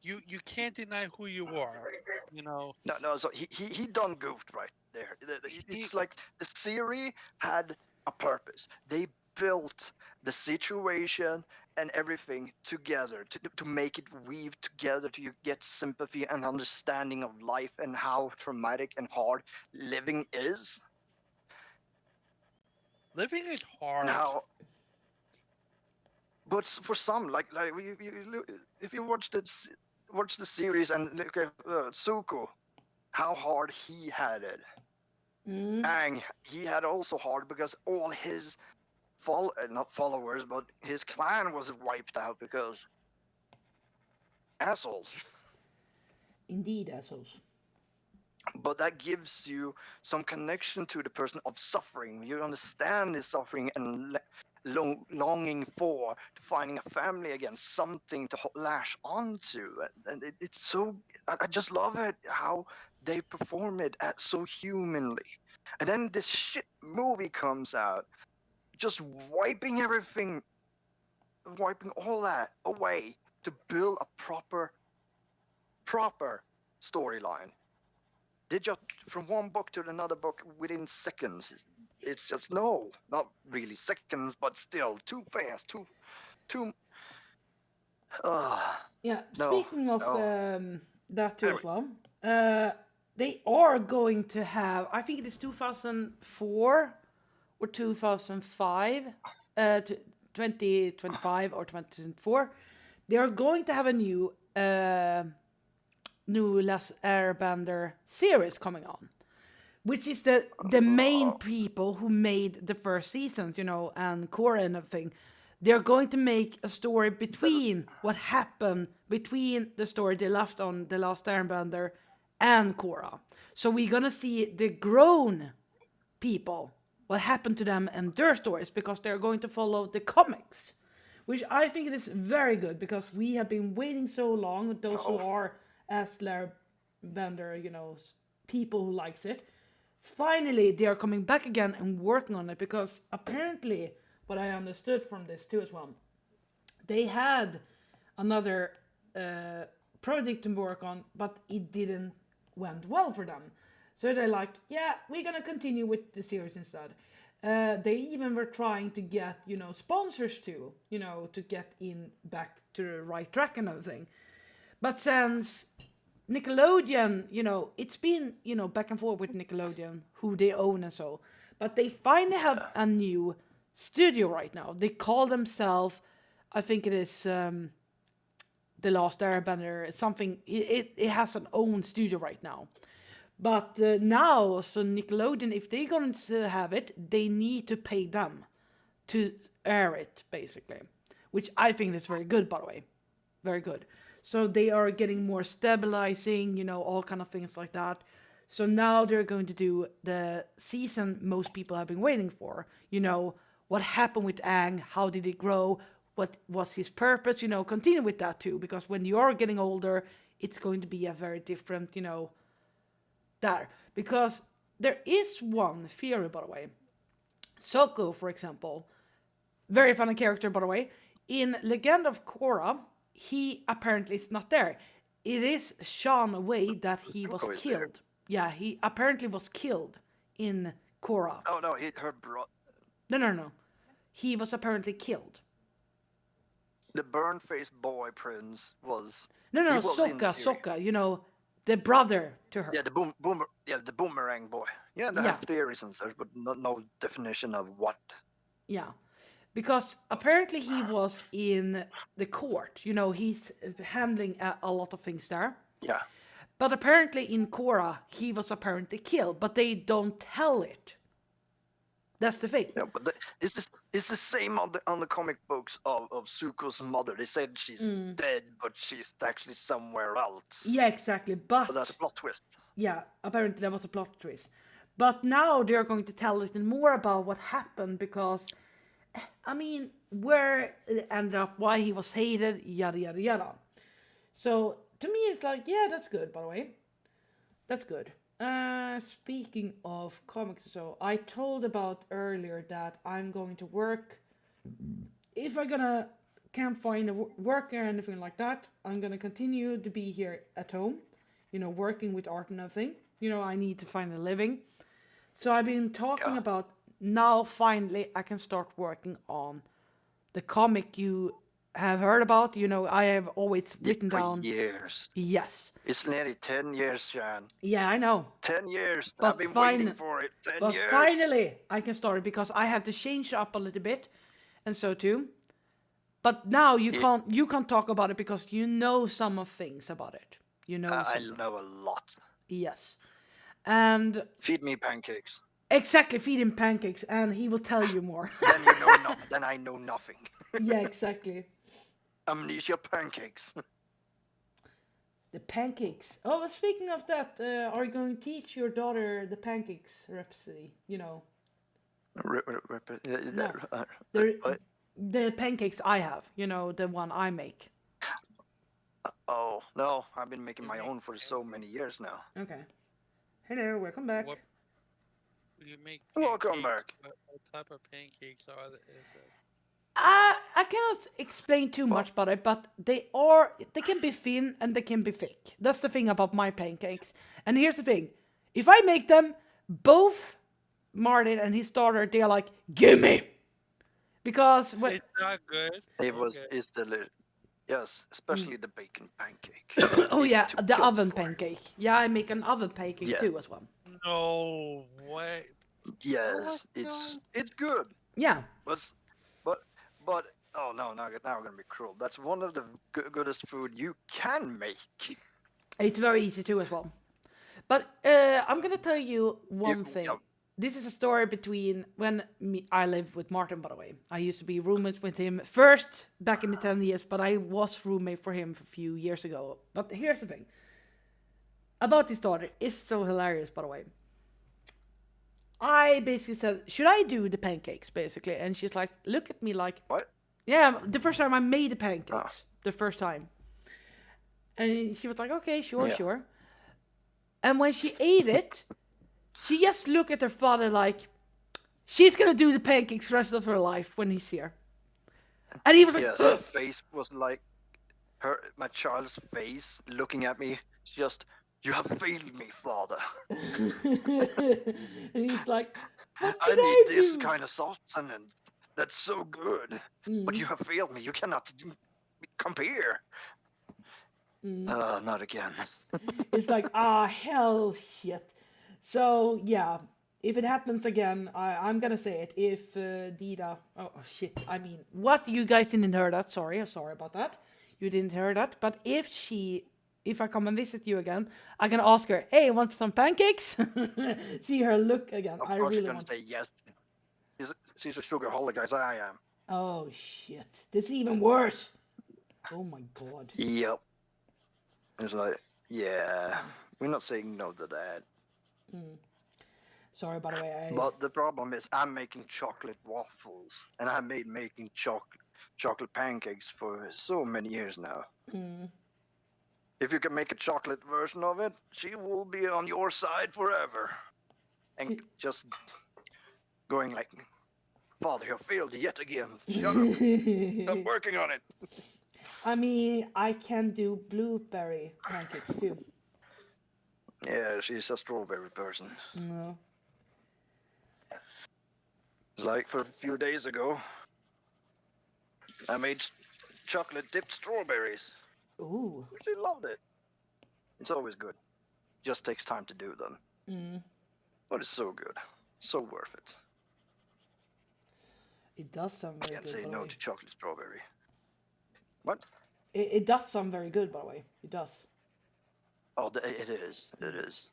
You can't deny who you are. You know. no, no. So he done goofed right there. He It's like the series had a purpose. They built the situation and everything together to make it weave together to you get sympathy and understanding of life and how traumatic and hard living is. living is And hard. how but for some like if you watch the series and look at Zuko, how hard he had it. Mm-hmm. Aang, he had also hard because all his not followers but his clan was wiped out because assholes. Indeed, assholes. But that gives you some connection to the person of suffering. You understand his suffering and longing for to finding a family again, something to lash onto, and it's so. I just love it how they perform it so humanly. And then this shit movie comes out, just wiping everything, wiping all that away to build a proper storyline. They just from one book to another book within seconds. It's just no, not really seconds, but still too fast, too. Yeah, No, speaking of no. that too Anyway, as well, they are going to have, I think it is 2004 or 2005, 2025 or 2004, they are going to have a new Last Airbender series coming on, which is the main people who made the first seasons, and Korra and everything. They're going to make a story between what happened between the story they left on The Last Airbender and Korra. So we're gonna see the grown people, what happened to them and their stories, because they're going to follow the comics, which I think it is very good because we have been waiting so long. Those who are as Airbender, people who likes it. Finally, they are coming back again and working on it because apparently, what I understood from this too as well, they had another project to work on, but it didn't went well for them. So they're like, yeah, we're gonna continue with the series instead. They even were trying to get, sponsors to, to get in back to the right track and everything. But since Nickelodeon, it's been, back and forth with Nickelodeon, who they own and so. But they finally have a new studio right now. They call themselves, I think it is The Last Airbender, something. It has an own studio right now. But now, so Nickelodeon, if they're going to have it, they need to pay them to air it, basically. Which I think is very good, by the way. Very good. So they are getting more stabilizing, all kind of things like that. So now they're going to do the season most people have been waiting for. What happened with Aang? How did he grow? What was his purpose? Continue with that too. Because when you're getting older, it's going to be a very different, there. Because there is one theory, by the way. Sokko, for example, very funny character, by the way. In Legend of Korra, he apparently is not there. It is shown Wei that he was Sokko is killed. there. Yeah, he apparently was killed in Korra. Oh no, her bro. No. He was apparently killed. The burn-faced boy prince was. No, He was in the Sokka, the brother to her. Yeah, the boomerang boy. Yeah, they have theories and such, but no definition of what. Yeah, because apparently he was in the court. He's handling a lot of things there. Yeah. But apparently in Korra, he was apparently killed, but they don't tell it. That's the thing. Yeah, but it's the same on the comic books of Zuko's mother. They said she's dead, but she's actually somewhere else. Yeah, exactly. But But that's a plot twist. yeah, apparently there was a plot twist. But now they're going to tell a little more about what happened because, where it ended up, why he was hated, yada, yada, yada. So, to me, it's like, yeah, that's good, by the way. That's good. Speaking of comics, so I told about earlier that I'm going to work. If I can't find a work or anything like that, I'm gonna continue to be here at home, working with art and everything. I need to find a living. So I've been talking about now finally I can start working on the comic you have heard about. I have always written For down. years. Yes. It's nearly 10 years, Jan. Yeah, I know. 10 years. But I've been waiting for it. 10 But years. finally, I can start it because I have to change up a little bit, and so too. But now you can't talk about it because you know some of things about it. I some- know a lot. yes, and Feed me pancakes. exactly feed him pancakes, and he will tell you more. Then you know then I know nothing. yeah, exactly. Amnesia pancakes. The pancakes. Oh, well, speaking of that, are you going to teach your daughter the pancakes rhapsody? No. The pancakes I have. The one I make. Oh, no. I've been making my own for so many years now. Okay. Hello, welcome back. What you make? Welcome pancakes. back. What type of pancakes is it? I cannot explain too much about it, but they can be thin and they can be thick. That's the thing about my pancakes. And here's the thing. If I make them, both Martin and his daughter, they're like, gimme! Because when It's not good. It's delicious. Yes, especially the bacon pancake. oh It's yeah, too the good oven for it. pancake. Yeah, I make an oven pancake Yeah. too as well. No way. Yes, Oh, it's good. Yeah. But oh no, now I'm gonna be cruel. That's one of the goodest food you can make. It's very easy too as well. But I'm gonna tell you one thing. yeah. This is a story between when I lived with Martin, by the way. I used to be roommates with him first back in the 10 years, but I was roommate for him a few years ago. But here's the thing. About this daughter, it's so hilarious, by the way. I basically said, should I do the pancakes, basically? And she's like, look at me like, What? yeah, the first time I made the pancakes. The first time. And she was like, okay, sure, Yeah. sure. And when she ate it, she just looked at her father like, she's gonna do the pancakes the rest of her life when he's here. And he was like, Yes, her face was like my child's face looking at me, just You have failed me, Father. And he's like, what I did need I this do? kind of sustenance that's so good. But you have failed me. You cannot compare. Not again. It's like, hell shit. So, yeah, if it happens again, I'm gonna say it. If Dida, oh shit, I mean, what? You guys didn't hear that. Sorry, I'm sorry about that. You didn't hear that. But if I come and visit you again, I can ask her, hey, want some pancakes? See her look again. Of I course, really you're gonna want. say yes. She's a sugarholic as I am. Oh shit, this is even worse. Oh my god. Yep. It's like, yeah, we're not saying no to that. Sorry, by the way. But the problem is, I'm making chocolate waffles, and I've made making chocolate pancakes for so many years now. If you can make a chocolate version of it, she will be on your side forever. And just going like, Father, you failed yet again. Shut up. I'm working on it. I mean, I can do blueberry pancakes too. Yeah, she's a strawberry person. No. It's like for a few days ago, I made chocolate dipped strawberries. Ooh. She loved it. It's always good. Just takes time to do them. But it's so good. So worth it. It does sound very Can't good. say by the no way. to chocolate strawberry. What? It does sound very good, by the way. It does. Oh, it is. It is.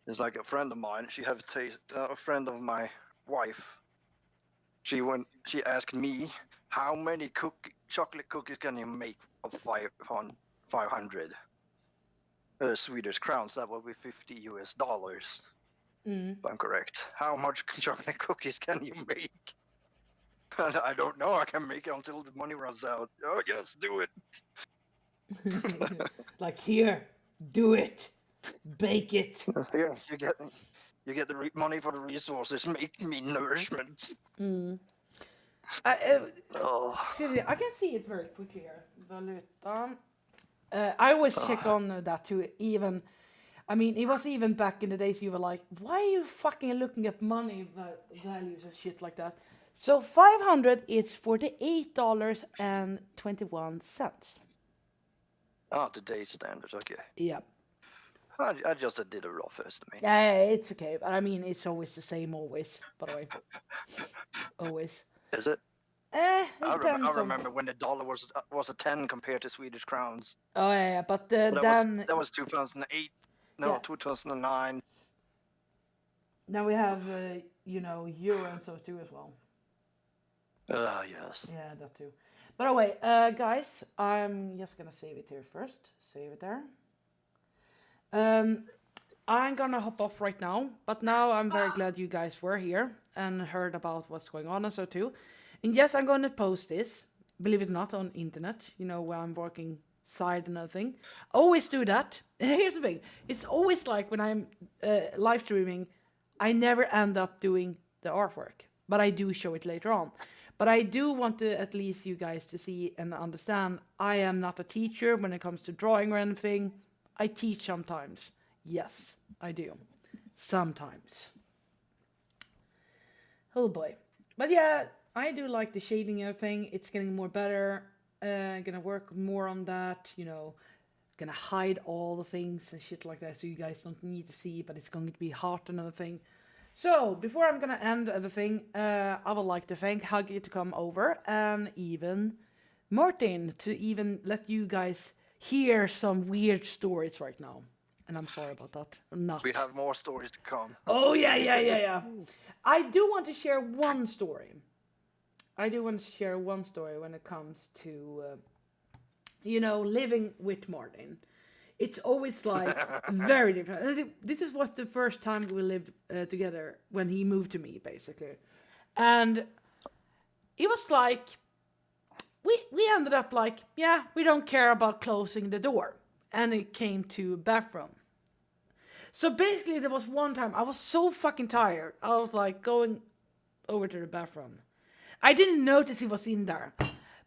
It's like a friend of mine. She have a friend of my wife. She asked me, how many chocolate cookies can you make of 500 Swedish crowns? That would be $50 US. If I'm correct. How much chocolate cookies can you make? And I don't know. I can make it until the money runs out. Oh yes, do it. Like, here, do it. Bake it. Yeah, you get the money for the resources. Make me nourishment. Oh. Seriously, I can see it very quickly here. Valuta. I always check on that too. Even, I mean, it was even back in the days you were like, why are you fucking looking at money values and shit like that? So 500 is $48.21. Oh, today's standards. Okay. Yeah. I just did a rough estimate. Yeah, it's okay. But I mean, it's always the same, always. By the way, always. Is it? It I depends on. remember when the dollar was a 10 compared to Swedish crowns. Oh yeah, but That then was 2008. No, Yeah. 2009. now we have euro and so too as well. Yes. Yeah, that too. By the way, guys, I'm just gonna save it here first. Save it there. I'm gonna hop off right now, but now I'm very glad you guys were here and heard about what's going on and so too. And yes, I'm gonna post this, believe it or not, on internet, where I'm working side and everything. Always do that. Here's the thing. It's always like when I'm live streaming, I never end up doing the artwork, but I do show it later on. But I do want to at least you guys to see and understand I am not a teacher when it comes to drawing or anything. I teach sometimes. Yes, I do. Sometimes. Oh boy. But yeah, I do like the shading and everything. It's getting more better. Gonna work more on that, Gonna hide all the things and shit like that so you guys don't need to see, but it's going to be hard and everything. So, before I'm gonna end everything, I would like to thank Huggy to come over and even Martin to even let you guys hear some weird stories right now. And I'm sorry about that. Not. We have more stories to come. Oh, yeah. I do want to share one story. When it comes to, living with Martin. It's always like very different. And this was the first time we lived together when he moved to me, basically. And it was like, we ended up like, yeah, we don't care about closing the door. And it came to bathroom. So basically there was one time I was so fucking tired. I was like going over to the bathroom. I didn't notice he was in there.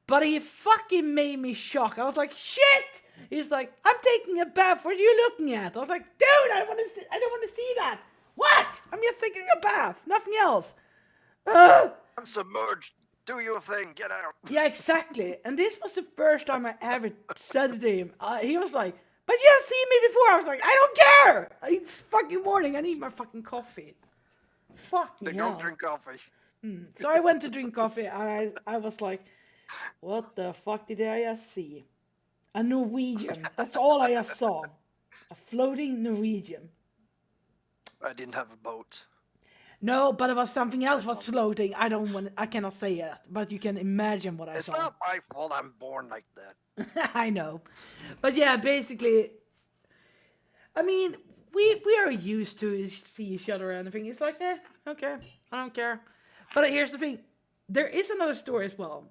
But he fucking made me shocked. I was like, shit! He's like, I'm taking a bath. What are you looking at? I was like, dude, I don't want to see that. What? I'm just taking a bath. Nothing else. Ugh. I'm submerged. Do your thing. Get out. Yeah, exactly. And this was the first time I ever said it to him. He was like, but you have seen me before. I was like, I don't care. It's fucking morning. I need my fucking coffee. Fuck me. They don't drink coffee. So I went to drink coffee and I was like, what the fuck did I just see? A Norwegian. That's all I just saw. A floating Norwegian. I didn't have a boat. No, but it was something else was floating. I cannot say it, but you can imagine what I It's saw. not my fault I'm born like that. I know. But yeah, basically, I mean, we are used to see each other and everything. It's like, okay, I don't care. But here's the thing. There is another story as well.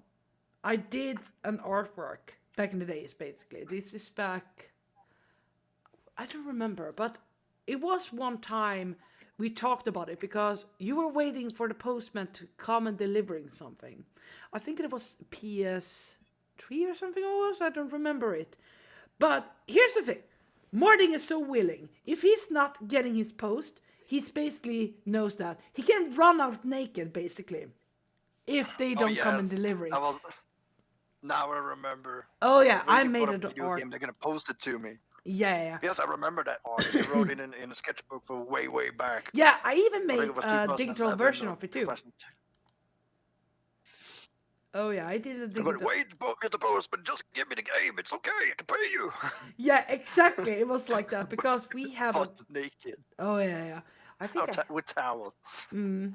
I did an artwork back in the days, basically. This is back, I don't remember, but it was one time we talked about it because you were waiting for the postman to come and delivering something. I think it was PS3 or something it was, I don't remember it. But here's the thing. Martin is so willing. If he's not getting his post, he's basically knows that. He can run out naked, basically. If they don't come and deliver it. Now I remember. Oh yeah, I Waiting made for it a video art. game. They're gonna post it to me. Yeah. Yes, I remember that art. They wrote it in a sketchbook for way back. Yeah, I even I made think it was a digital 2011 version or of it too. 2000. Oh yeah, I did a I'm digital. going, wait, get the post, but just give me the game. It's okay. I can pay you. Yeah, exactly. It was like that because we have a. Hot naked. Oh yeah. I think. With towel. Mm.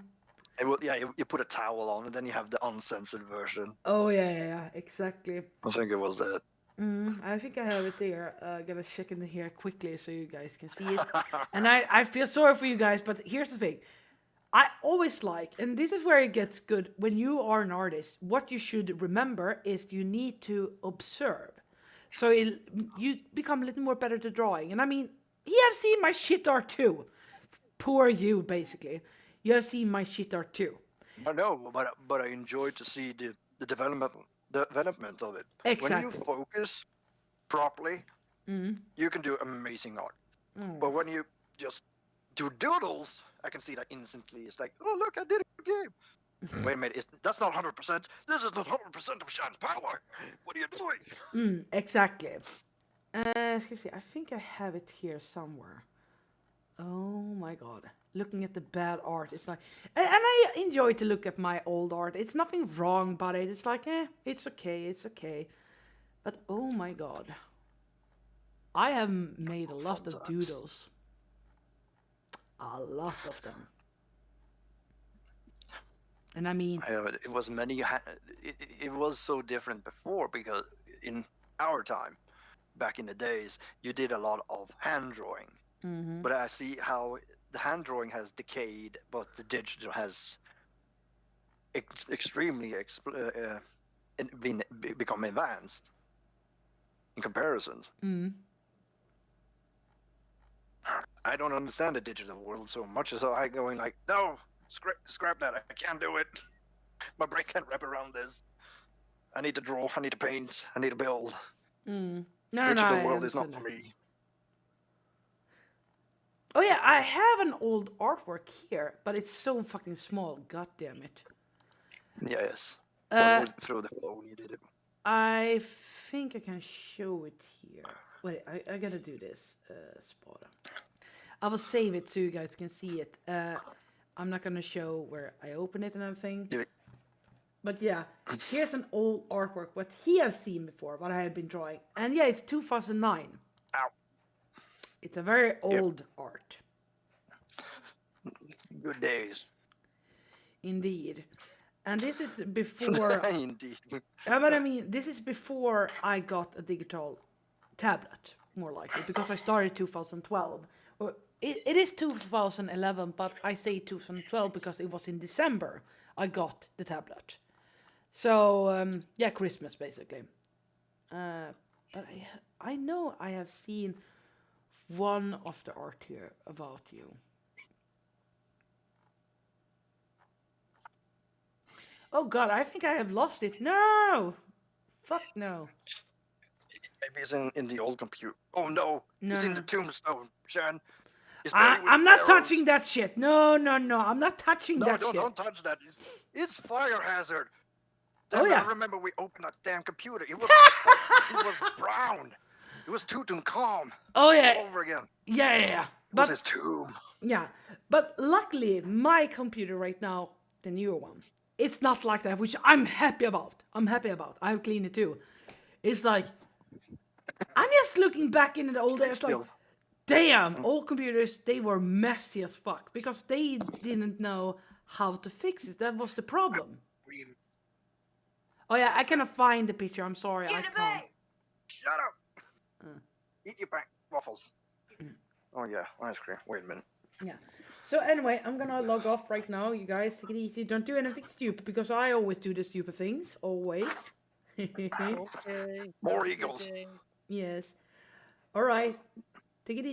You put a towel on, and then you have the uncensored version. Oh yeah. Exactly. I think it was that. I think I have it there. Gotta check in here quickly so you guys can see it. And I feel sorry for you guys, but here's the thing. I always like, and this is where it gets good, when you are an artist, what you should remember is you need to observe. So you become a little more better to drawing. And I mean, you have seen my shit art too. Poor you, basically. You have seen my shit art too. I know, but I enjoy to see the development of it. Exactly. When you focus properly, you can do amazing art. But when you just do doodles, I can see that instantly. It's like, oh look, I did a good game. Wait a minute, that's not 100%. This is not 100% of Sean's power. What are you doing? Exactly. Excuse me, I think I have it here somewhere. Oh my god. Looking at the bad art, it's like, and I enjoy to look at my old art. It's nothing wrong about it. It's like, it's okay. But oh my god. I have made a lot of doodles. A lot of them. And I mean, It was many. It was so different before because in our time, back in the days, you did a lot of hand drawing. But I see how the hand drawing has decayed, but the digital has extremely become advanced in comparisons. I don't understand the digital world so much, so I going like, no, scrap that. I can't do it. My brain can't wrap around this. I need to draw. I need to paint. I need to build. Digital world is not for me. Oh yeah, I have an old artwork here, but it's so fucking small. God damn it. Yes. Was it through the phone you did it? I think I can show it here. Wait, I gotta do this. Spot. I will save it so you guys can see it. I'm not gonna show where I open it and everything. Do it. But yeah, here's an old artwork, what he has seen before, what I have been drawing. And yeah, it's 2009. Ow. It's a very old art. Good days. Indeed. And this is before... Indeed. But I mean, this is before I got a digital tablet, more likely, because I started 2012. Well, it is 2011, but I say 2012 because it was in December I got the tablet. So, yeah, Christmas, basically. But I know I have seen one of the art here about you. Oh god, I think I have lost it. No! Fuck no. Maybe it's in the old computer. Oh no, No, it's in no. the tombstone, Shan. It's buried with I'm not arrows. touching that shit. No, no, no. I'm not touching No, that don't, shit. don't touch that. It's fire hazard. Oh, Damn it, yeah. I remember we opened that damn computer. It was it was brown. It was Tutankhamun Oh yeah, all over again. yeah, yeah, yeah. It was But his tomb. yeah, but luckily my computer right now, the newer one, it's not like that, which I'm happy about. I've cleaned it too. It's like I'm just looking back in the old days, like, Still. damn, old computers, they were messy as fuck because they didn't know how to fix it. That was the problem. Oh yeah, I cannot find the picture. I'm sorry, I can't. Shut up. Eat your waffles. Oh yeah, ice cream. Wait a minute. Yeah. So anyway, I'm gonna log off right now. You guys, take it easy. Don't do anything stupid because I always do the stupid things. Always. Okay. More have a good eagles. day. Yes. All right. Take it easy.